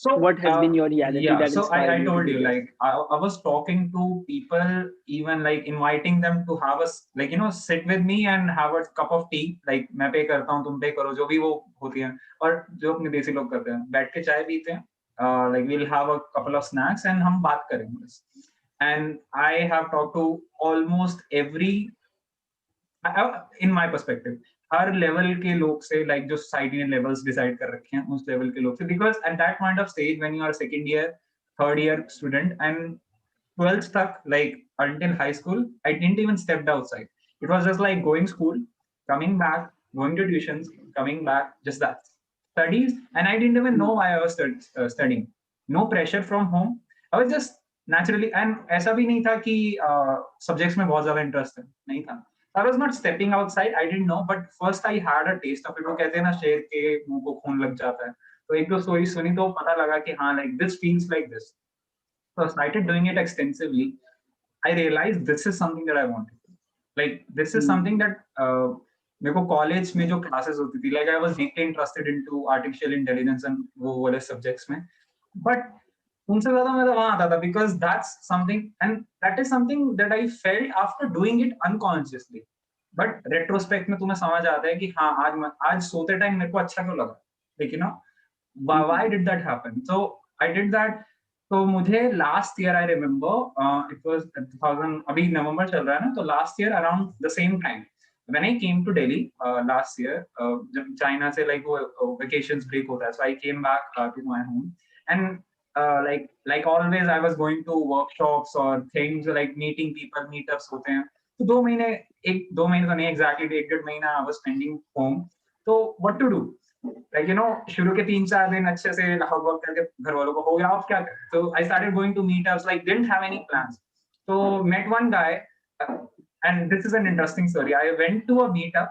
so what has been your reality? Yeah, that so I you told to you, this? like I was talking to people, even like inviting them to have us, like you know, sit with me and have a cup of tea, like मैं पे करता हूँ तुम पे करो, जो भी वो होती है, और जो अपने देसी लोग करते हैं, बैठ के चाय पीते हैं, like we'll have a couple of snacks and हम बात करेंगे बस. And I have talked to almost every, in my perspective, her level के लोग से, लाइक जो सोसाइटी ने लेवल्स डिसाइड कर रखे हैं उस लेवल के लोग से, because at that point of stage when you are second year, third year student and 12th तक, like until high school, I didn't even step outside. It was just like going school, coming back, going to tuitions, coming back, just that studies. And I didn't even know why I was studying. No pressure from home. I was just naturally, and ऐसा भी नहीं था कि subjects में बहुत ज्यादा interest है, नहीं था. I was not stepping outside. I didn't know, but first I had a taste of it. वो कहते हैं ना, शेर के मुंह को खून लग जाता है, तो एक दो स्टोरी सुनी तो पता लगा कि हाँ, like this feels like this. So I started doing it extensively. I realized this is something that I wanted. Like this is something that मेरे को कॉलेज में जो क्लासेस होती थी, like I was deeply interested into artificial intelligence and वो वाले subjects में, but उनसे ज्यादा मैं वहां आता था, because that's something, and that is something that I felt after doing it unconsciously. But retrospect में तुम्हें समझ आता है कि हाँ, आज सोते टाइम मेरे को अच्छा क्यों लगा, लेकिन ना why did that happen? So I did that. तो मुझे last year, I remember, it was 2000, अभी नवंबर चल रहा है ना, तो last year around the same time when I came to Delhi last year, जब चाइना से like वो vacations break होता है, so I came back to my home, and like always I was going to workshops or things, like meeting people, meetups होते हैं, तो 2 महीने तो नहीं, exactly 1-1.5 महीना I was spending home. तो what to do, like you know, शुरू के 3-4 दिन अच्छे से वर्क करके घर वालों को हो गया, अब क्या करें, so I started going to meetups, like didn't have any plans. So met one guy, and this is an interesting story. I went to a meetup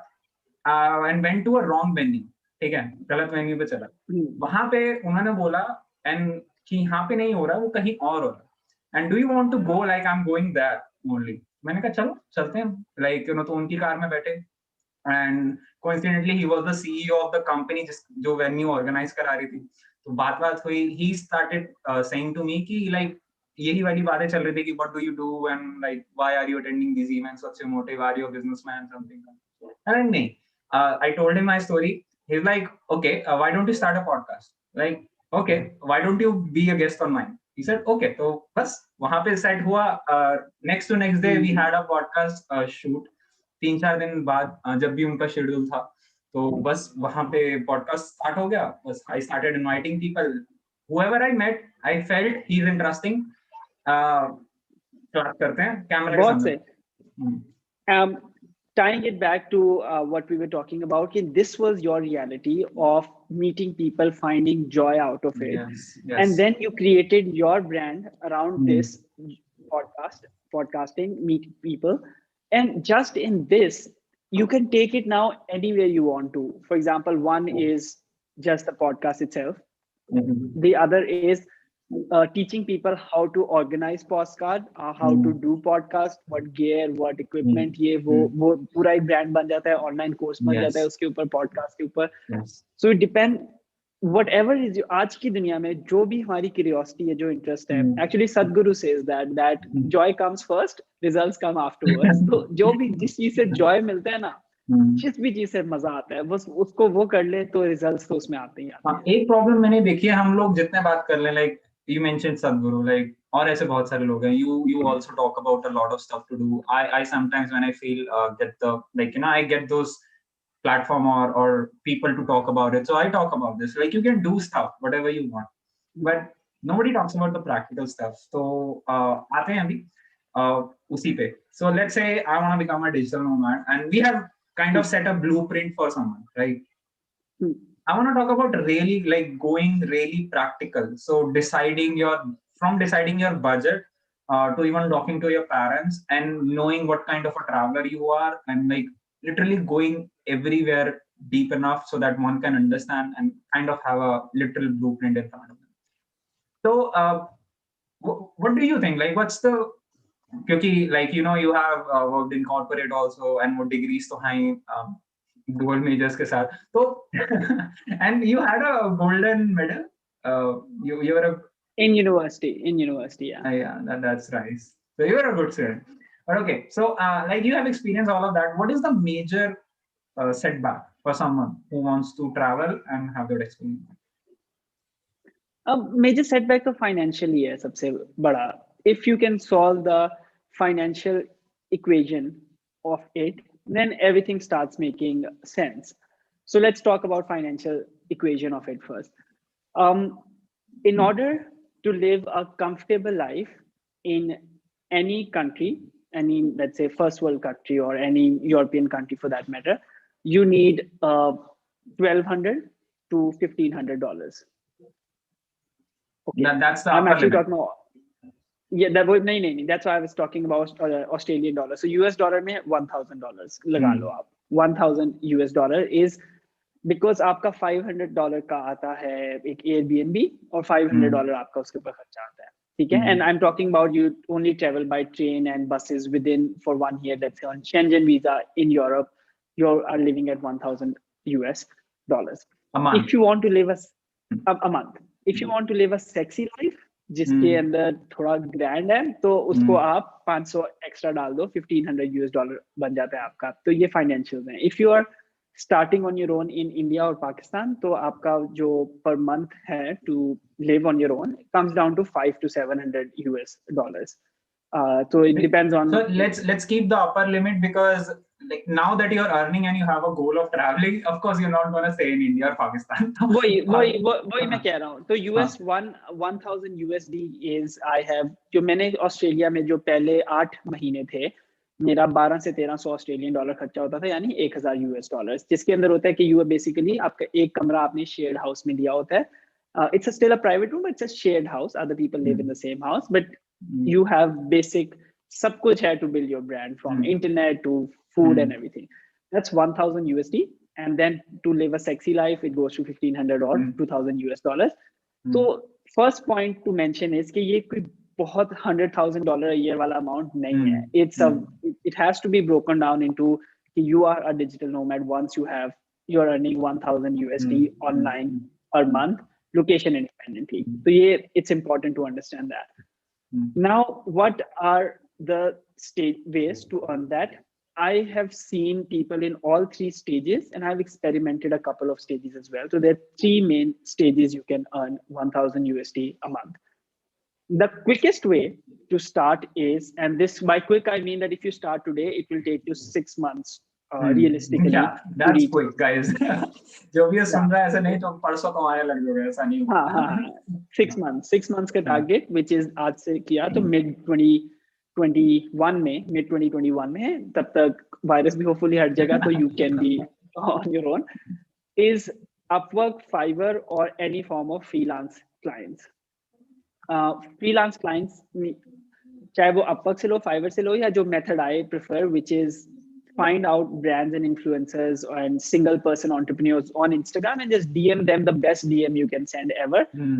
and went to a wrong venue. ठीक है, गलत venue पे चला, वहां पे उन्होंने बोला and कि यहाँ पे नहीं हो रहा, वो कहीं और हो रहा, and do you want to go, like I am going there only. मैंने कहा चलो चलते हैं, लाइक यू नो, तो उनकी कार में बैठे, and coincidentally he was the CEO of the company जो वेन्यू ऑर्गेनाइज करा रही थी. तो बात हुई, he started saying to me कि like यही वाली बातें चल रही थी कि what do you do and like why are you attending these events, what's your motive, are you a businessman, something. And नहीं, I told him my story. He's like, okay, why don't you start a podcast? Like, okay, why don't you be a guest on mine? He said, okay. तो बस वहां पे set हुआ. Next to next day we had a podcast shoot. 3-4 दिन बाद जब भी उनका शेड्यूल था, तो बस वहां पे पॉडकास्ट स्टार्ट हो गया. बस I started inviting people, whoever I met, I felt he's interesting. Class करते हैं कैमरा के सामने. Tying it back to what we were talking about, this was your reality of meeting people, finding joy out of it. Yes. And then you created your brand around this podcasting, meet people. And just in this, you can take it now anywhere you want to. For example, one is just the podcast itself. The other is teaching people how to organize podcast, how to do podcast, what gear, what equipment, ये वो पूरा एक brand बन जाता है, online course बन जाता है उसके ऊपर, podcast के ऊपर. So it depend, whatever is आज की दुनिया में जो भी हमारी curiosity है, जो interest है, actually Sadhguru says that joy comes first, results come afterwards. तो जो भी जिस चीज से joy मिलता है ना, जिस भी चीज से मजा आता है, बस उसको वो कर ले तो रिजल्ट्स तो उसमें आते ही आते हैं. एक प्रॉब्लम मैंने देखी है, हम लोग जितने बात कर ले, like you mentioned Sadhguru, like और ऐसे बहुत सारे लोग हैं, you also talk about a lot of stuff to do. I sometimes when I feel get the, like you know, I get those platform or people to talk about it, so I talk about this, like you can do stuff whatever you want, but nobody talks about the practical stuff. So आते हैं अभी उसी पे. So let's say I want to become a digital nomad and we have kind of set a blueprint for someone, right? I want to talk about really like going really practical. So deciding your budget to even talking to your parents and knowing what kind of a traveler you are, and like literally going everywhere deep enough so that one can understand and kind of have a literal blueprint in front of them. So what do you think? Like, what's the क्योंकि like you have worked in corporate also and वो degrees तो हैं dual majors के साथ तो and you had a golden medal. You were a In university, yeah. yeah, that's nice. So you were a good student. But okay, so like you have experienced all of that. What is the major setback for someone who wants to travel and have that experience? Major setback तो financially है सबसे बड़ा. If you can solve the financial equation of it, then everything starts making sense. So let's talk about financial equation of it first. In order to live a comfortable life in any country, any, let's say, first world country or any European country for that matter, you need $1,200 to $1,500. Okay. That's the I'm upper actually limit. talking about, yeah, that was no. That's why I was talking about Australian dollar. So US dollar में $1,000 लगा लो आप. $1,000 is because आपका $500 का आता है एक Airbnb और $500 आपका उसके ऊपर खर्चा आता है. ठीक है? And I'm talking about you only travel by train and buses within for 1 year. Let's say on Schengen visa in Europe, you are living at $1,000. A month. If you want to live a month. If you want to live a sexy life, जिसके अंदर थोड़ा grand है, तो उसको आप 500 extra डाल दो, $1,500 बन जाता है आपका. तो ये फाइनेंशियल है. If you are starting on your own in India और पाकिस्तान, तो आपका जो पर मंथ है to live on your own comes down to $500 to $700. So it depends on. So let's keep the upper limit, because like now that you're earning and you have a goal of traveling, of course you're not gonna stay in India or Pakistan. वही मैं कह रहा हूँ. तो US 1,000 USD is I have, जो मैंने Australia में जो पहले 8 महीने थे, मेरा 1200 से 1300 ऑस्ट्रेलियन डॉलर खर्चा होता था, यानी $1,000, जिसके अंदर होता है कि यू बेसिकली आपका एक कमरा आपने शेयर्ड हाउस में लिया होता है. It's still a private room, it's a shared house. Other people live in the same house, but you have basic सब कुछ है to build your brand, from internet to food and everything. That's 1,000 USD, and then to live a sexy life, it goes to 1,500 or $2,000. So first point to mention is कि ये कोई बहुत $100,000 a year वाला amount नहीं है. It has to be broken down into you are a digital nomad once you're earning 1,000 USD online per month, location independently. So it's important to understand that. Now, what are the ways to earn that? I have seen people in all 3 stages, and I've experimented a couple of stages as well. So there are 3 main stages you can earn 1,000 USD a month. The quickest way to start is, and this by quick I mean that if you start today, it will take you 6 months realistically. Yeah, that's quick, guys. जो भी सुन रहा है ऐसा नहीं तो परसों कमाने लग जाओगे, ऐसा नहीं. हाँ 6 months का target, which is आज से किया तो mid 2021 में, तब तक वायरस भी hopefully हट जाएगा, तो you can be on your own, is Upwork, Fiverr or any form of freelance clients. Freelance clients, चाहे वो Upwork से लो, Fiverr से लो, या जो method I prefer, which is find out brands and influencers and single person entrepreneurs on Instagram and just DM them the best DM you can send ever.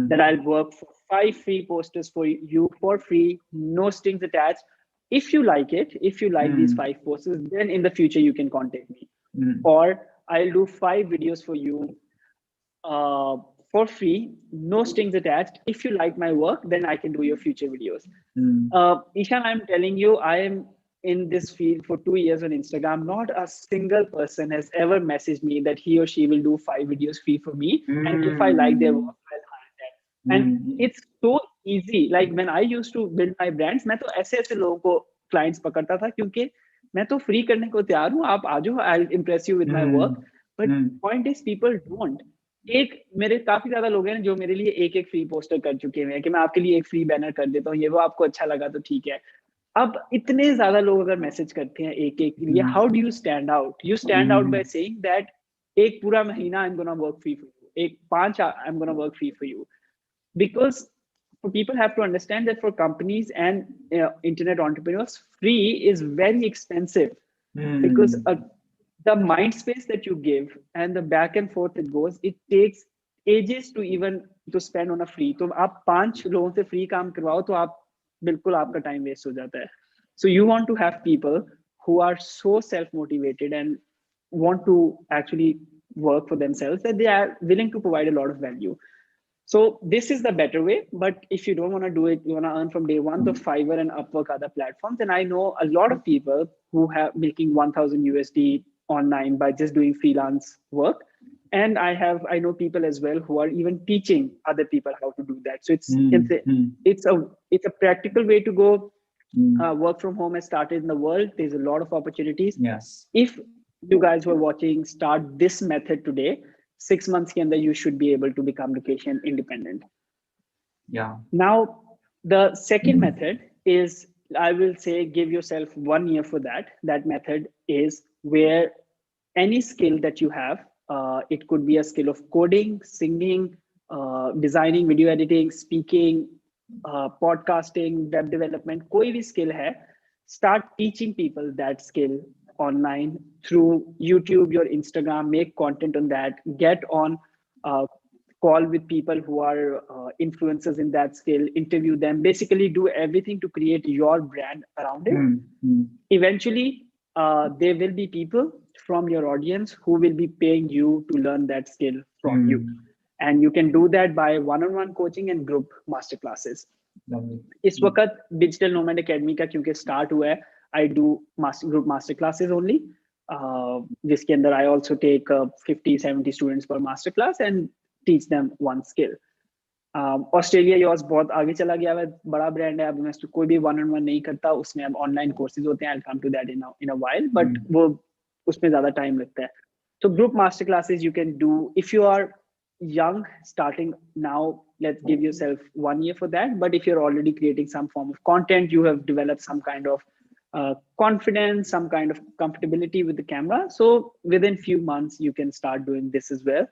That I'll work for 5 free posters for you for free, no strings attached. If you like it, if you like these 5 posters, then in the future you can contact me. Or I'll do 5 videos for you for free, no strings attached. If you like my work, then I can do your future videos. Ishan, I'm telling you, I am in this field for 2 years on Instagram. Not a single person has ever messaged me that he or she will do 5 videos free for me. And if I like their work, I'll hire them. And it's so easy. Like when I used to build my brands, मैं तो ऐसे लोगों को clients पकड़ता था, क्योंकि मैं तो free करने को तैयार हूँ, आप आ जाओ, I'll impress you with my work. But point is, people don't. मेरे काफी ज्यादा लोग हैं जो मेरे लिए एक फ्री पोस्टर कर चुके हैं कि मैं आपके लिए एक फ्री बैनर कर देता हूँ, ये वो आपको अच्छा लगा तो ठीक है. अब इतने ज्यादा लोग अगर मैसेज करते हैं एक के लिए, how do you stand out? You stand out by saying that एक पूरा महीना I am gonna work free for you. I'm going to work free for you. Because for people have to understand that for companies and internet entrepreneurs, free is very expensive because the mind space that you give and the back and forth it goes, it takes ages to even to spend on a free. तो आप 5 लोगों से free काम करवाओ तो आप बिल्कुल आपका time waste हो जाता है. So you want to have people who are so self-motivated and want to actually work for themselves that they are willing to provide a lot of value. So this is the better way. But if you don't want to do it, you want to earn from day one, the Fiverr and Upwork are the platforms. And I know a lot of people who have making 1,000 USD online by just doing freelance work. And I know people as well who are even teaching other people how to do that. So it's a practical way to go. Work from home has started in the world. There's a lot of opportunities. Yes. If you guys were watching, start this method today, 6 months ke andar you should be able to become location independent. Yeah. Now, the second method is, I will say, give yourself 1 year for that. That method is where any skill that you have, it could be a skill of coding, singing, designing, video editing, speaking, podcasting, web development, koi bhi skill hai, start teaching people that skill online through YouTube, your Instagram, make content on that, get on call with people who are influencers in that skill, interview them, basically do everything to create your brand around it. Eventually, there will be people from your audience who will be paying you to learn that skill from you. And you can do that by one-on-one coaching and group masterclasses. इस वक्त Digital Nomad Academy का क्योंकि start हुआ है, I do group master classes only, जिसके अंदर I also take 50-70 students per master class and teach them one skill. Australia yours बहुत आगे चला गया है, बड़ा brand है, अब मैं कोई भी one-on-one नहीं करता, उसमें अब online courses होते हैं. I'll come to that in a while, but वो उसमें ज़्यादा time लगता है. So group master classes you can do if you are young, starting now. Let's give yourself 1 year for that. But if you're already creating some form of content, you have developed some kind of confidence, some kind of comfortability with the camera. So within few months, you can start doing this as well,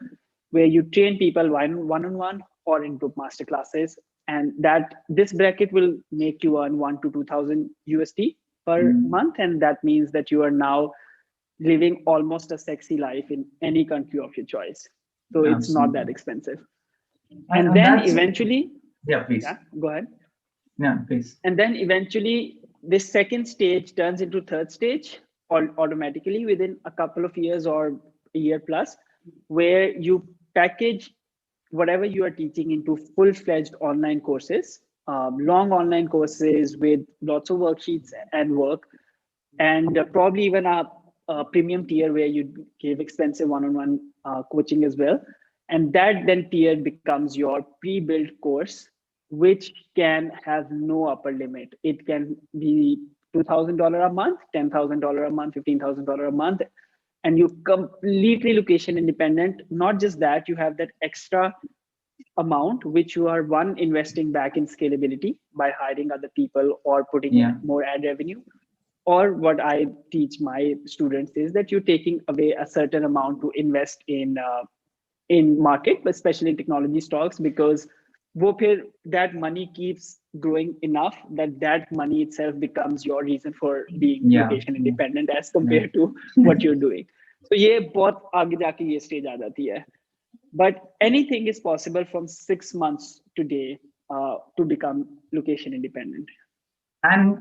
where you train people one-on-one or in group master classes. And that this bracket will make you earn 1,000 to 2,000 USD per month. And that means that you are now living almost a sexy life in any country of your choice. So it's not that expensive. And then eventually, please. Yeah, go ahead. Yeah, please. And then eventually, this second stage turns into third stage automatically within a couple of years or a year plus, where you package whatever you are teaching into full-fledged online courses, long online courses with lots of worksheets and work, and probably even a premium tier where you give expensive one-on-one coaching as well. And that then tier becomes your pre-built course, which can have no upper limit. It can be $2,000 a month, $10,000 a month, $15,000 a month, and you completely location independent. Not just that, you have that extra amount which you are investing back in scalability by hiring other people or putting in more ad revenue. Or what I teach my students is that you're taking away a certain amount to invest in market, but especially in technology stocks, because that money keeps growing enough that money itself becomes your reason for being location independent as compared to what you're doing. So ये बहुत आगे जाके ये stage आ जाती है. But anything is possible from 6 months today to become location independent. And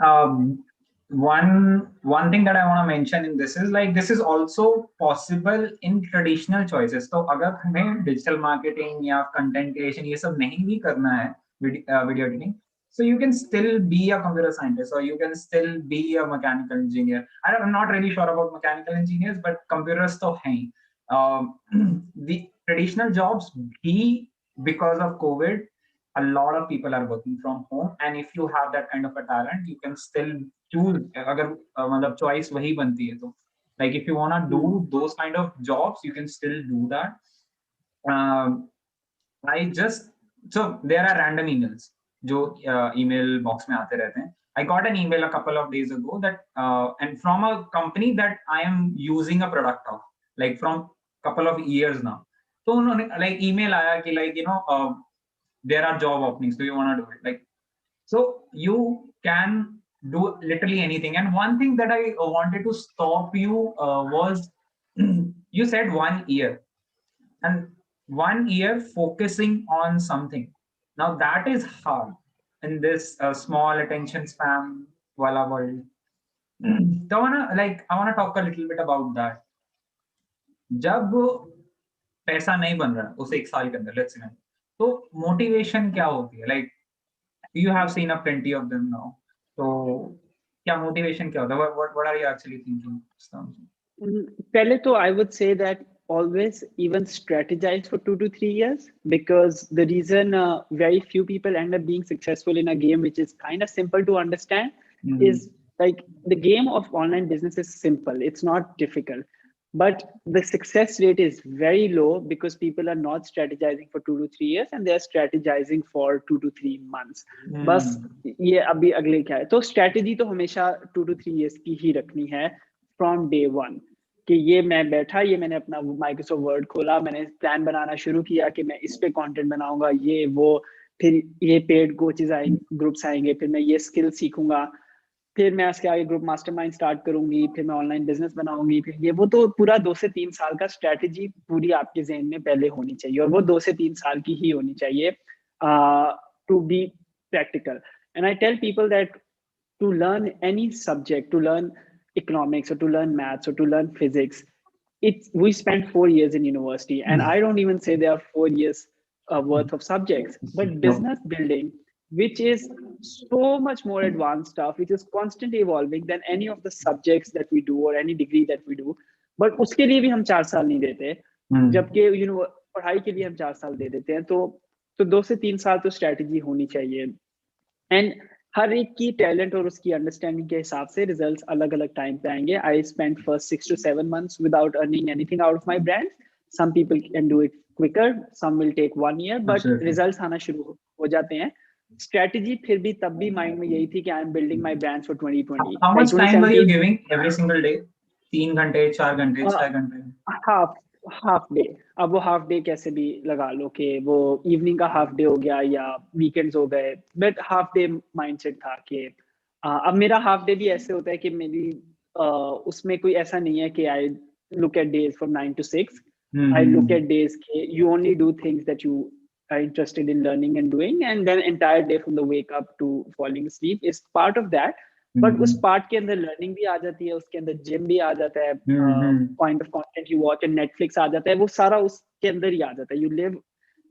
one thing that I want to mention in this is this is also possible in traditional choices. So अगर हमें digital marketing या content creation ये सब नहीं भी करना है, video editing, so you can still be a computer scientist or you can still be a mechanical engineer. I'm not really sure about mechanical engineers, but computers तो हैं. The traditional jobs because of COVID, a lot of people are working from home, and if you have that kind of a talent, you can still choose. अगर मतलब choice वही बनती है तो, like if you wanna do those kind of jobs, you can still do that. So there are random emails जो email box में आते रहते हैं. I got an email a couple of days ago that and from a company that I am using a product of, like from couple of years now. तो उन्होंने like email आया कि like there are job openings, do you want to do it? Like, so you can do literally anything. And one thing that I wanted to stop you was you said 1 year, and 1 year focusing on something. Now that is hard in this small attention span wala world. So I wanna talk a little bit about that. जब पैसा नहीं बन रहा उस 1 साल के अंदर, let's say, तो मोटिवेशन क्या होती है? Like you have seen a plenty of them now. So क्या मोटिवेशन क्या होता है? What are you actually thinking? पहले तो I would say that always even strategize for 2 to 3 years, because the reason very few people end up being successful in a game which is kind of simple to understand is like the game of online business is simple. It's not difficult. But the success rate is very low because people are not strategizing for 2 to 3 years and they are strategizing for 2 to 3 months. बस ये अभी अगले क्या है, तो strategy तो हमेशा 2 to 3 years की ही रखनी है from day one. कि ये मैं बैठा, ये मैंने अपना माइक्रोसॉफ्ट वर्ड खोला, मैंने प्लान बनाना शुरू किया कि मैं इस पे कंटेंट बनाऊंगा, ये वो, फिर ये पेड कोचेज आएंगे, ग्रुप्स आएंगे, फिर मैं ये स्किल सीखूंगा, फिर मैं इसके आगे ग्रुप मास्टरमाइंड स्टार्ट करूंगी, फिर मैं ऑनलाइन बिजनेस बनाऊंगी, फिर ये वो, तो पूरा 2 से 3 साल का स्ट्रेटेजी पूरी आपके जहन में पहले होनी चाहिए, और वो 2 से 3 साल की ही होनी चाहिए to be practical. And I tell people that to learn any subject, to learn economics or to learn maths or to learn physics, we spent 4 years in university, and I don't even say there are 4 years worth of subjects. But business building, which is so much more advanced stuff, which is constantly evolving than any of the subjects that we do or any degree that we do, but उसके लिए भी हम 4 साल नहीं देते, जबकि पढ़ाई के लिए हम 4 साल दे देते हैं. तो 2 से 3 साल तो स्ट्रेटेजी होनी चाहिए. एंड हर एक की टैलेंट और उसकी अंडरस्टैंडिंग के हिसाब से रिजल्ट्स अलग अलग टाइम पे आएंगे. I spend first 6 to 7 months without earning anything out of my brand. Some people can do it quicker, some will take 1 year, but results आना शुरू हो जाते हैं. स्ट्रेटजी फिर भी तब भी माइंड में यही थी कि I am building my brands for 2020. How much time were you giving every single day? 3 घंटे, 4 घंटे, 6 घंटे? Half day. अब वो हाफ डे कैसे भी लगा लो कि वो इवनिंग का हाफ डे हो गया या वीकेंड्स हो गए, बट हाफ डे माइंडसेट था कि अब मेरा हाफ डे भी ऐसे होता है कि मेरी उसमें कोई ऐसा नहीं है कि I look at days from 9 to 6. I look at days के you only do things that you are interested in learning and doing, and then entire day from the wake up to falling asleep is part of that. But उस part के अंदर learning भी आ जाती है, उसके अंदर gym भी आ जाता है, point of content you watch and Netflix आ जाता है, वो सारा उसके अंदर ही आ जाता है.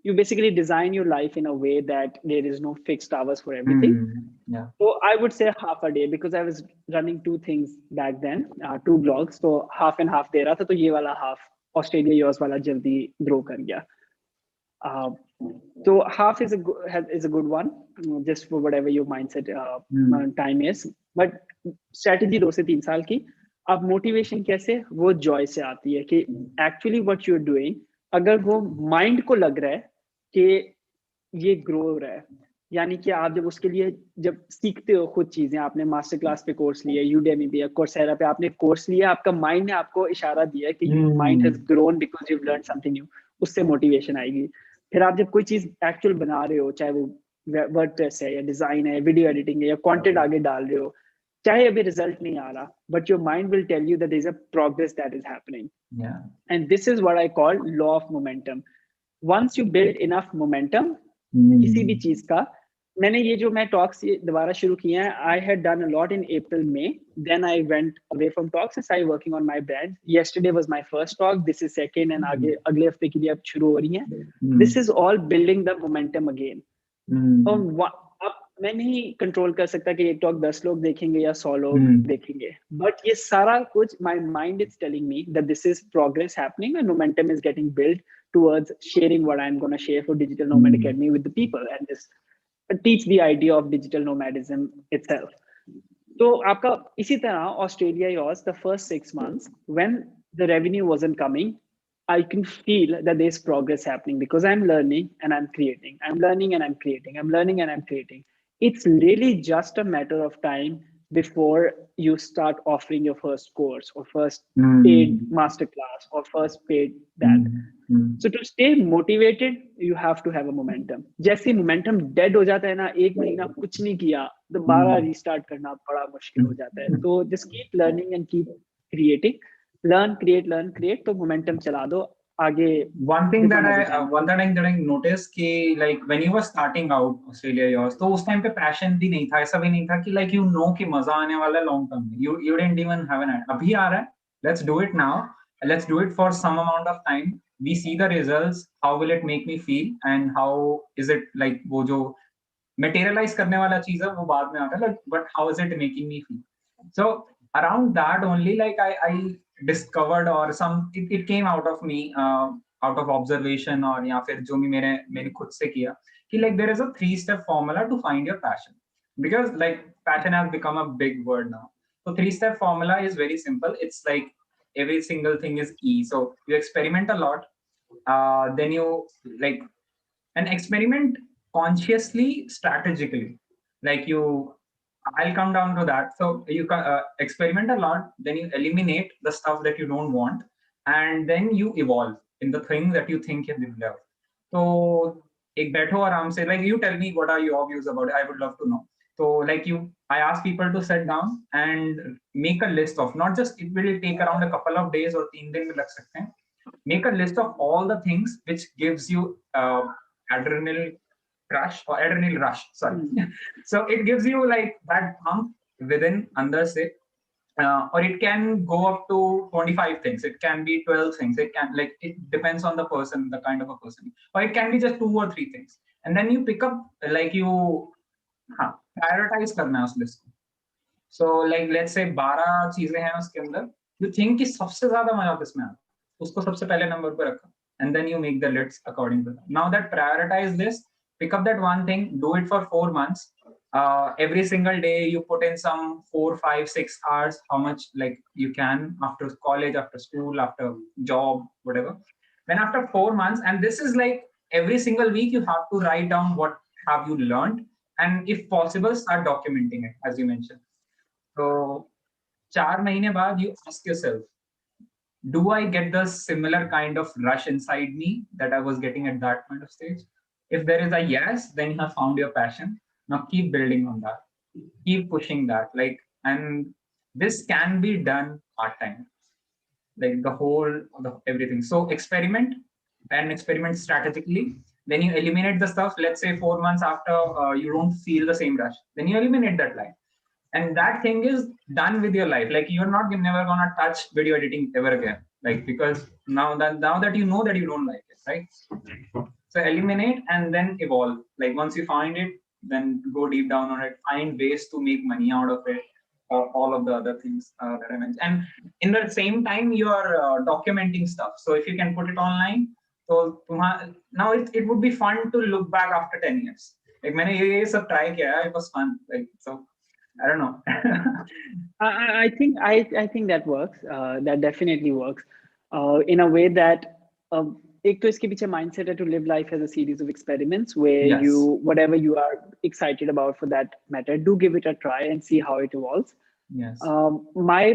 You basically design your life in a way that there is no fixed hours for everything. So I would say half a day, because I was running 2 things back then, 2 blogs, so half and half दे रहा था, तो ये वाला half Australia US वाला जल्दी grow कर गया. So half is a good one, just for whatever your mindset time is. But strategy 2 से 3 साल की. अब मोटिवेशन कैसे, वो जॉय से आती है कि actually what you are doing, अगर वो माइंड को लग रहा है कि ये ग्रो हो रहा है, यानी कि आप जब उसके लिए जब सीखते हो खुद चीजें, आपने मास्टर क्लास पे कोर्स लिया, यूडेमी पे या कोर्सेरा पे आपने कोर्स लिया, आपका माइंड ने आपको इशारा दिया कि mind has grown because you learn something new, उससे मोटिवेशन आएगी. फिर आप जब कोई चीज एक्चुअल बना रहे हो, चाहे वो वर्डप्रेस है या डिजाइन है, वीडियो एडिटिंग है या कंटेंट आगे डाल रहे हो, चाहे अभी रिजल्ट नहीं आ रहा, but your mind will tell you that there is a progress that is happening. And this is what I call law of momentum. Once you build enough momentum किसी भी चीज का, मैंने ये जो मैं टॉक्स दोबारा शुरू किए हैं, I had done a lot in April में, then I went away from talks and started working on my brand. Yesterday was my first talk, this is second, and आगे अगले हफ्ते के लिए अब शुरू हो रही है. This is all building the momentum again. अब मैं नहीं कंट्रोल कर सकता कि एक टॉक 10 लोग देखेंगे या 100 लोग देखेंगे, बट ये सारा कुछ my mind is telling me that this is progress happening and momentum is getting build towards sharing what I'm going to share for Digital Nomad Academy with the people, and just teach the idea of digital nomadism itself. So आपका इसी तरह Australia was the first 6 months when the revenue wasn't coming, I can feel that there's progress happening because I'm learning and I'm creating. I'm learning and I'm creating. I'm learning and I'm creating. It's really just a matter of time before you start offering your first course or first paid masterclass or first paid that. So to stay motivated, you have to have a momentum. जैसे momentum dead हो जाता है ना, एक महीना कुछ नहीं किया, दोबारा restart करना बड़ा मुश्किल हो जाता है. तो just keep learning and keep creating. Learn, create. तो momentum चला दो आगे. One thing that I noticed कि like when you were starting out Australia yours, तो उस time पे passion भी नहीं था, ऐसा भी नहीं था कि like you know कि मजा आने वाला है long term में. You didn't even have an idea. अभी आ रहा है, let's do it now. Let's do it for some amount of time. We see the results. How will it make me feel? And how is it like वो जो materialize करने वाला चीज है वो बाद में आता है. Like, but how is it making me feel? So around that only, like I discovered or it came out of me, out of observation or या फिर जो भी मैंने खुद से किया कि like there is a 3-step formula to find your passion, because like passion has become a big word now. So 3-step formula is very simple. It's like every single thing is E. So you experiment a lot, then you like an experiment consciously, strategically. Like I'll come down to that. So you experiment a lot, then you eliminate the stuff that you don't want, and then you evolve in the things that you think you love. So एक बैठो आराम से, like you tell me what are your views about it. I would love to know. So like I ask people to sit down and make a list of, not just, it will take around a couple of days or 3 दिन भी लग सकते हैं. Make a list of all the things which gives you adrenaline rush. Sorry. So it gives you like that pump within under say, or it can go up to 25 things. It can be 12 things. It can, like, it depends on the person, the kind of a person, or it can be just 2 or 3 things. And then you pick up, like prioritize करना है उस list को. So like let's say 12 चीजें हैं उसके अंदर, you think कि सबसे ज्यादा मजा किसमें आता है, उसको सबसे पहले नंबर पे रखा, and then you make the lists according to that. Now that prioritize list, pick up that one thing, do it for 4 months. Every single day you put in some 4, 5, 6 hours, how much like you can after college, after school, after job, whatever. Then after 4 months, and this is like every single week you have to write down what have you learned, and if possible start documenting it, as you mentioned. So 4 महीने बाद you ask yourself, do I get the similar kind of rush inside me that I was getting at that point of stage? If there is a yes, then you have found your passion. Now keep building on that. Keep pushing that. Like, and this can be done part-time. Like everything. So experiment strategically. Then you eliminate the stuff. Let's say 4 months after you don't feel the same rush. Then you eliminate that line. And that thing is done with your life. Like you're never gonna touch video editing ever again. Like, because now that you know that you don't like it, right? So eliminate and then evolve. Like once you find it, then go deep down on it. Find ways to make money out of it, or all of the other things that I mentioned. And in the same time, you are documenting stuff. So if you can put it online, so now it would be fun to look back after 10 years. Like मैंने ये सब try किया, it was fun. Like so. I don't know. I think that works. That definitely works. In a way that एक तो इसके पीछे mindset है to live life as a series of experiments where yes. whatever you are excited about for that matter, do give it a try and see how it evolves. Yes. My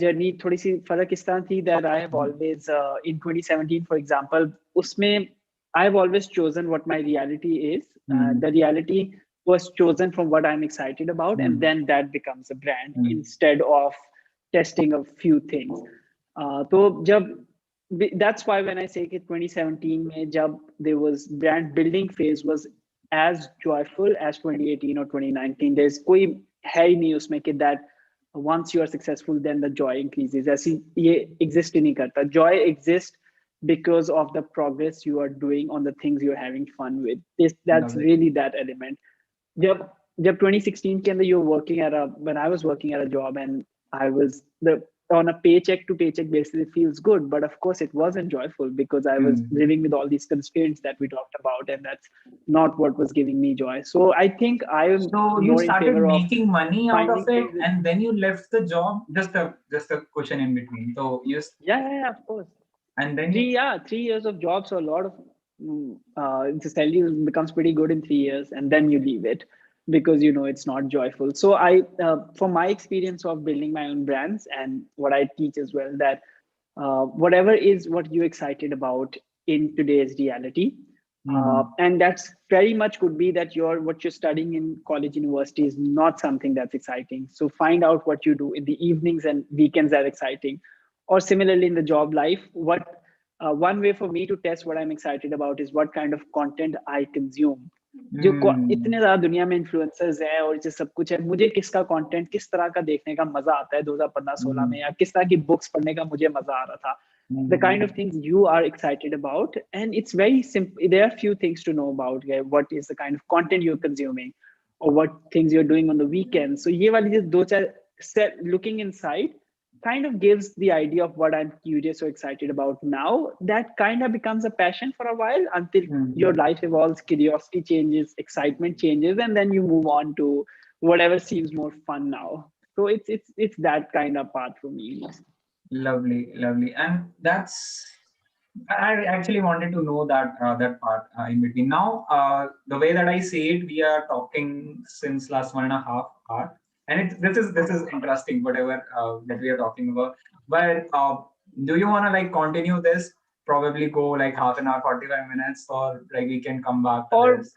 journey थोड़ी सी फर्क इस तरह थी that I have always in 2017, for example, उसमें I've always chosen what my reality is. The reality was chosen from what I'm excited about, and then that becomes a brand instead of testing a few things. So that's why when I say that 2017 mein jab there was brand building phase was as joyful as 2018 or 2019. There's koi hai hi nahi usme ki that once you are successful then the joy increases. Aisi ye exist hi nahi karta. Joy exists because of the progress you are doing on the things you're having fun with. That's really that element. जब 2016 के अंदर you were working when I was working at a job and I was on a paycheck to paycheck basis, it feels good, but of course it wasn't joyful because I was living with all these constraints that we talked about, and that's not what was giving me joy. So I think So you started making money out of it, and then you left the job. Just a question in between. So you yeah, of course. And then 3 years of job, so a lot of the salary becomes pretty good in 3 years, and then you leave it because it's not joyful. So I from my experience of building my own brands and what I teach as well, that whatever is what you're excited about, in today's reality. Mhm. And that's very much could be that what you're studying in college, university is not something that's exciting. So find out what you do in the evenings and weekends that are exciting. Or similarly in the job life, what one way for me to test what I'm excited about is what kind of content I consume. जो इतने Hmm. ज्यादा दुनिया में influencers हैं और ये सब कुछ है, मुझे किसका कंटेंट किस तरह का देखने का मजा आता है 2015-16 में, Hmm. या किस तरह की बुक्स पढ़ने का मुझे मजा आ रहा था, the kind of Hmm. things you are excited about. And it's very simple. There are few things to know about, yeah, what is the kind of content you're consuming or what things you're doing on the weekends. So ye wali do char set looking inside kind of gives the idea of what I'm curious or excited about now. That kind of becomes a passion for a while until your Hmm. life evolves, curiosity changes, excitement changes, and then you move on to whatever seems more fun now. So it's that kind of path for me. Lovely, lovely, and that's. I actually wanted to know that that part in between. Now, the way that I see it, we are talking since last 1.5 hours, and this is interesting. Whatever that we are talking about, but do you want to like continue this? Probably go like half an hour, 45 minutes, or like we can come back to Or this.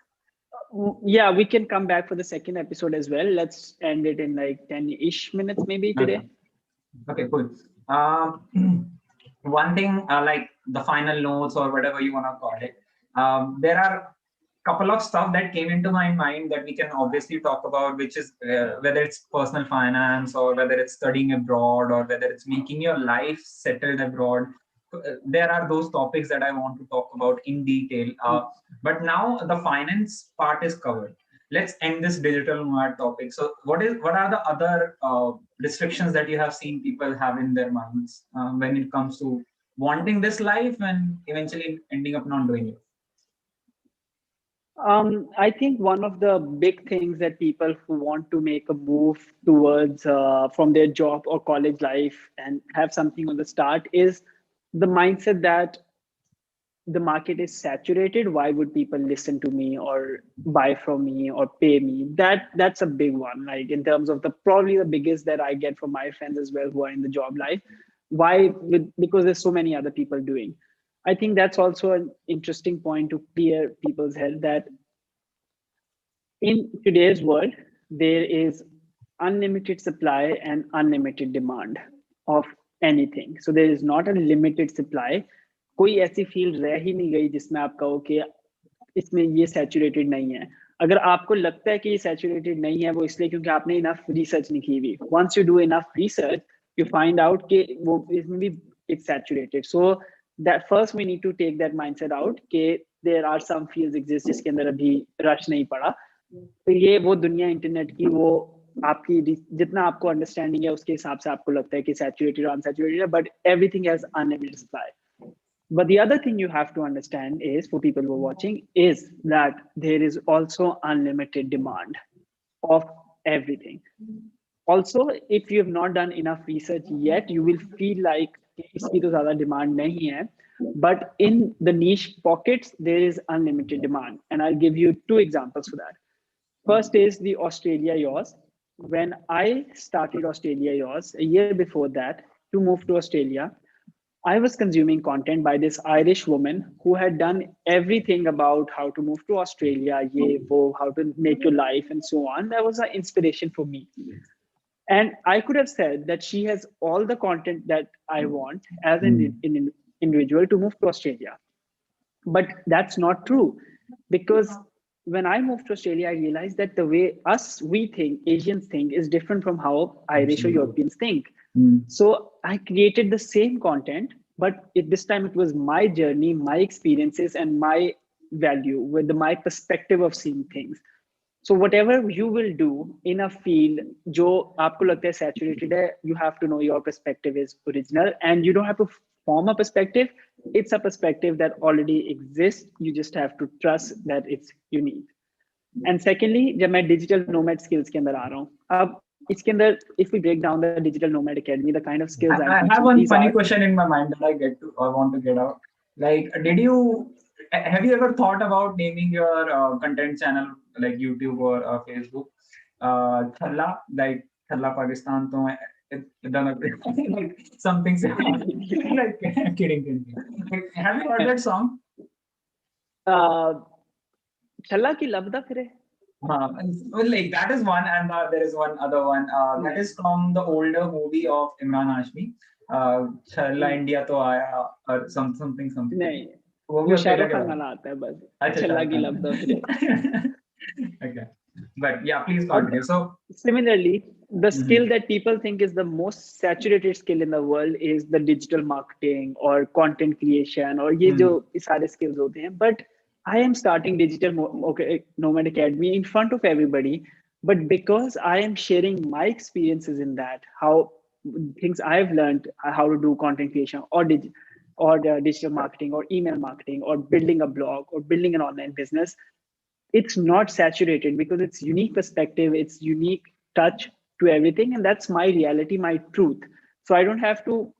yeah, we can come back for the second episode as well. Let's end it in like 10-ish minutes maybe Okay. today. Okay, cool. One thing, like the final notes or whatever you want to call it, there are couple of stuff that came into my mind that we can obviously talk about, which is whether it's personal finance or whether it's studying abroad or whether it's making your life settled abroad. There are those topics that I want to talk about in detail. But now the finance part is covered. Let's end this digital nomad topic. So, what are the other restrictions that you have seen people have in their minds when it comes to wanting this life and eventually ending up not doing it? I think one of the big things that people who want to make a move towards from their job or college life and have something on the start is the mindset that the market is saturated. Why would people listen to me or buy from me or pay me? That's a big one, like in terms of the probably the biggest that I get from my friends as well who are in the job life. Why? Because there's so many other people doing. I think that's also an interesting point to clear people's head that in today's world, there is unlimited supply and unlimited demand of anything. So there is not a limited supply. कोई ऐसी field रह ही नहीं गई जिसमें आप कहो कि इसमें ये सैचुरेटेड नहीं है. अगर आपको लगता है कि ये सैचुरेटेड नहीं है, वो इसलिए क्योंकि आपने इनफ रिसर्च नहीं की हुई. Once you do enough research, you find out कि वो इसमें भी it's saturated. So that first we need to take that mindset out कि there are some fields exist जिसके अंदर अभी रश नहीं पड़ा. तो ये वो दुनिया इंटरनेट की वो आपकी जितना आपको अंडरस्टैंडिंग है उसके हिसाब से आपको लगता है कि सैचुरेटेड और अनसैचुरेटेड है, but everything has unlimited supply. But the other thing you have to understand is, for people who are watching, is that there is also unlimited demand of everything. Also, if you have not done enough research yet, you will feel like इसकी तो ज़्यादा demand नहीं है. But in the niche pockets, there is unlimited demand. And I'll give you two examples for that. First is the Australia Yaws. When I started Australia Yaws a year before that to move to Australia, I was consuming content by this Irish woman who had done everything about how to move to Australia, how to make your life, and so on. That was an inspiration for me. And I could have said that she has all the content that I want as an individual to move to Australia. But that's not true, because when I moved to Australia, I realized that the way we think, Asians think, is different from how Irish or Europeans think. So I created the same content, but this time it was my journey, my experiences, and my value with my perspective of seeing things. So whatever you will do in a field जो आपको लगता है saturated है, you have to know your perspective is original, and you don't have to form a perspective. It's a perspective that already exists. You just have to trust that it's unique. And secondly, जब मैं digital nomad skills के अंदर आ रहा हूँ, अब इसके अंदर if we break down the digital nomad academy, the kind of skills I'm I have teaching, one these funny are question in my mind that I want to get out. Like, have you ever thought about naming your content channel like YouTube or Facebook? Thalla, like Thalla Pakistan, to like something like kidding. Like, have you heard that song? Challa ki labda fire. Well, like that is one, and there is one other one that is from the older movie of Imran Hashmi, Challa India to Aaya, or something. नहीं, वो भी वो उसका शाहरुख क्या खान था? गाना आता है बस, अच्छा, छल्ला शाहरुख की लब्दा फिरे. Khan. Okay, but yeah, please Or continue. So, similarly, the skill mhm, that people think is the most saturated skill in the world is the digital marketing or content creation or ये जो mhm, सारे skills होते हैं. But I am starting okay, Nomad Academy in front of everybody, but because I am sharing my experiences in that, how things I've learned, how to do content creation or digital marketing or email marketing or building a blog or building an online business, it's not saturated because it's unique perspective, it's unique touch to everything, and that's my reality, my truth. So I don't have to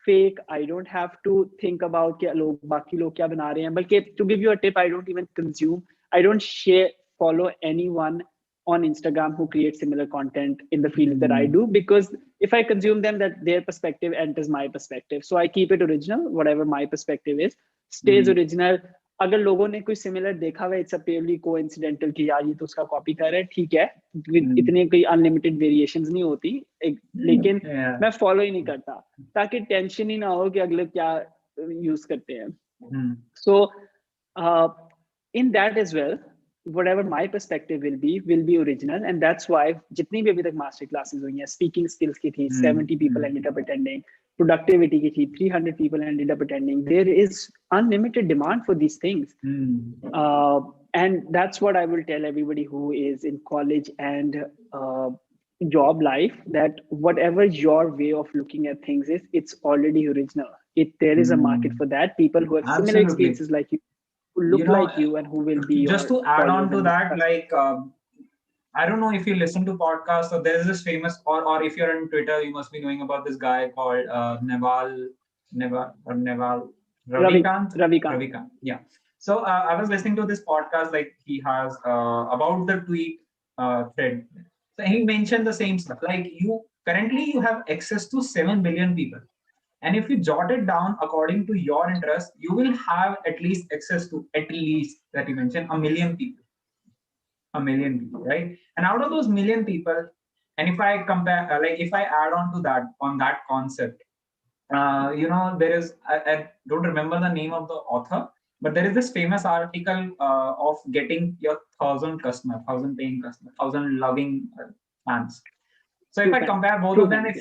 fake, I don't have to think about कि लोग बाकी लोग क्या बना रहे हैं. बल्कि to give you a tip, I don't even consume, I don't share, follow anyone on Instagram who creates similar content in the field that I mhm, do, because if I consume them, that their perspective enters my perspective. So I keep it original, whatever my perspective is stays mhm, original. अगर लोगों ने कोई similar देखा हुआ, it's a purely coincidental कि यार ये तो उसका कॉपी कर रहा है, ठीक है. mhm. इतने कोई अनलिमिटेड वेरिएशंस नहीं होती लेकिन Yeah. मैं फॉलो ही नहीं करता ताकि टेंशन ही ना हो कि अगले क्या यूज करते हैं. Mhm, So, in that as well, whatever my perspective will be original, and that's why जितनी भी अभी तक master classes हुई हैं, speaking skills की थी, mhm, 70 people ended up attending, productivity की थी, 300 people ended up attending. There is unlimited demand for these things. mhm, Uh, and that's what I will tell everybody who is in college and uh, job life, that whatever your way of looking at things is, it's already original. There is a market mhm. for that. People who have similar Absolutely. experiences like you, who You look know, like you, and who will be just your to add on followers to and that, customers. like, I don't know if you listen to podcasts. So there's this famous, or if you're on Twitter, you must be knowing about this guy called Neval Ravikant. Ravikant. Ravikant. Yeah. So I was listening to this podcast. Like he has about the tweet thread. So he mentioned the same stuff. Like you have access to 7 billion people. And if you jot it down according to your interest, you will have at least access to at least that you mentioned 1 million people, right? And out of those million people, and if I compare, like if I add on to that on that concept, there is I don't remember the name of the author, but there is this famous article of getting your 1,000 customer, 1,000 paying customer, 1,000 loving fans. So if True I fans. compare both True of them, fans,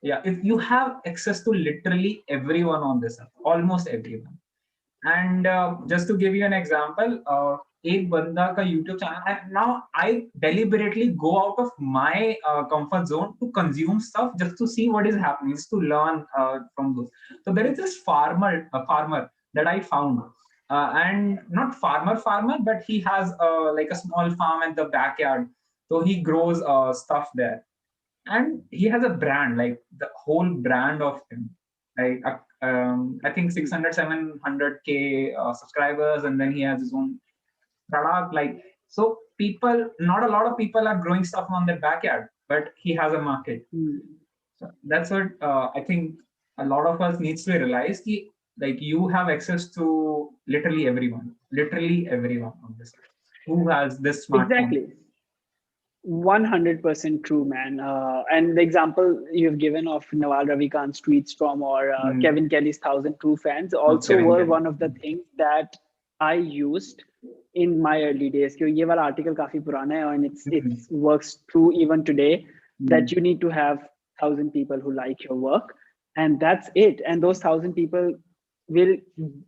yeah. if you have access to literally everyone on this earth, almost everyone. And just to give you an example, एक बंदा का YouTube channel, and now I deliberately go out of my comfort zone to consume stuff just to see what is happening, just to learn from those. So there is this farmer that I found, and not farmer, but he has like a small farm at the backyard. So he grows stuff there, and he has a brand, like the whole brand of him, like I think Hmm. 600 700k subscribers, and then he has his own product, like, so people, not a lot of people are growing stuff on their backyard, but he has a market. Hmm. So that's what I think a lot of us needs to realize ki, like you have access to literally everyone on this earth who has this smartphone. Exactly. 100% true, man. And the example you've given of Nawal Ravikant's tweet storm or Mm, Kevin Kelly's 1,000 true fans also Kevin were Kelly. one of the things that I used in my early days. क्योंकि ये वाला article काफी पुराना है and it Mm, works true even today, that mm, you need to have 1,000 people who like your work, and that's it. And those 1,000 people will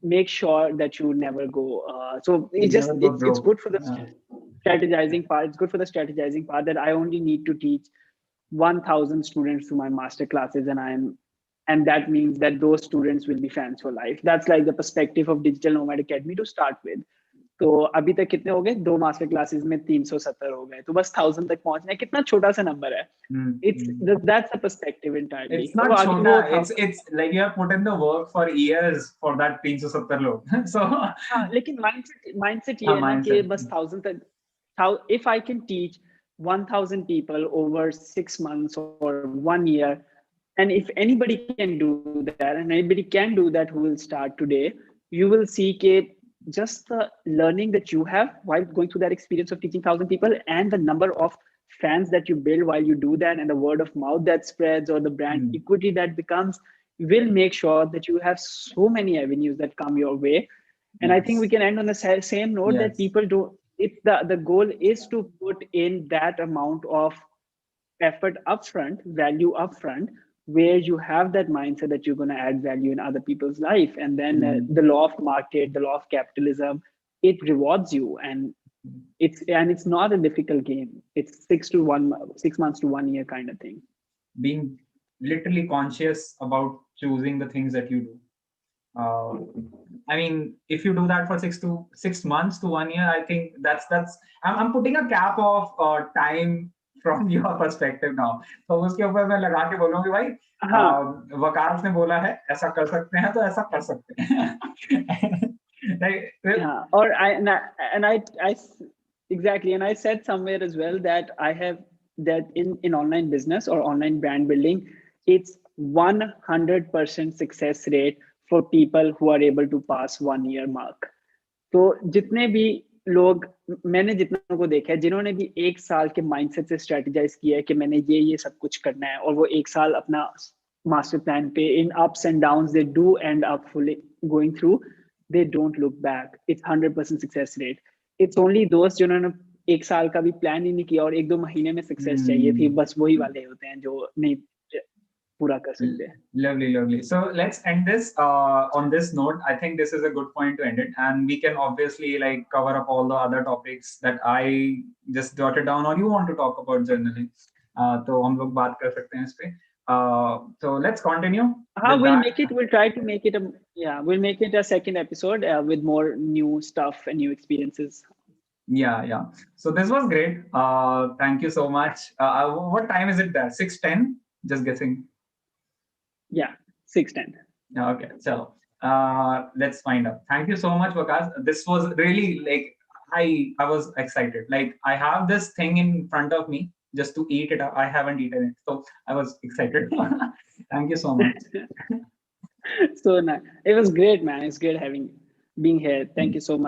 make sure that you never go. So you never go it's broke. good for the strategizing part. It's good for the strategizing part that I only need to teach 1,000 students to my master classes, and that means that those students will be fans for life. That's like the perspective of Digital Nomad Academy to start with. तो अभी तक कितने हो गए, 2 master classes में 370 हो गए, तो बस 1,000 तक पहुंचना है, कितना छोटा सा नंबर है. Mm, it's mm. That's the perspective entirely. It's तो not बाकी वो chota. It's like you have put in the work for years for that 370 log. So हाँ, लेकिन माइंडसेट ये है ना कि mindset. बस 1,000 तक. How if I can teach 1,000 people over 6 months or 1 year, and if anybody can do that, and anybody can do that who will start today, you will see कि just the learning that you have while going through that experience of teaching 1,000 people, and the number of fans that you build while you do that, and the word of mouth that spreads, or the brand equity that becomes, will make sure that you have so many avenues that come your way. And I think we can end on the same note, that people do, if the goal is to put in that amount of effort upfront, value upfront, where you have that mindset that you're going to add value in other people's life. And then the law of market, the law of capitalism, it rewards you. And it's not a difficult game. It's 6 months to 1 year kind of thing. Being literally conscious about choosing the things that you do. I mean, if you do that for 6 months to 1 year, I think that's I'm putting a cap of time from your perspective now. तो उसके ऊपर मैं लगा के बोलूँगी भाई, वकास ने बोला है ऐसा कर सकते हैं तो ऐसा कर सकते हैं. Or I exactly, and I said somewhere as well that I have that in online business or online brand building, it's 100% success rate for people who are able to pass 1 year mark. तो जितने भी लोग, मैंने जितनों को देखा है जिन्होंने भी 1 साल के माइंडसेट से स्ट्रेटेजाइज किया है कि मैंने ये सब कुछ करना है, और वो 1 साल अपना मास्टर प्लान पे, in ups and downs, they do and up fully going through, they don't look back. It's 100% success rate. It's only those जिन्होंने 1 साल का भी प्लान ही नहीं किया और 1-2 महीने में सक्सेस चाहिए थी, बस वही वाले होते हैं जो नहीं पूरा कर सकते. Lovely. So let's end this on this note. I think this is a good point to end it, and we can obviously like cover up all the other topics that I just jotted down or you want to talk about generally. तो हम लोग बात कर सकते हैं इस पे. So let's continue. We'll try to make it we'll make it a second episode with more new stuff and new experiences. Yeah. So this was great. Thank you so much. What time is it there? 6:10? Just guessing. Yeah, 6:10. Okay, so let's find out. Thank you so much, Waqas. This was really like I was excited. Like I have this thing in front of me just to eat it up. I haven't eaten it, so I was excited. Thank you so much. So nice. It was great, man. It's great being here. Thank you so much.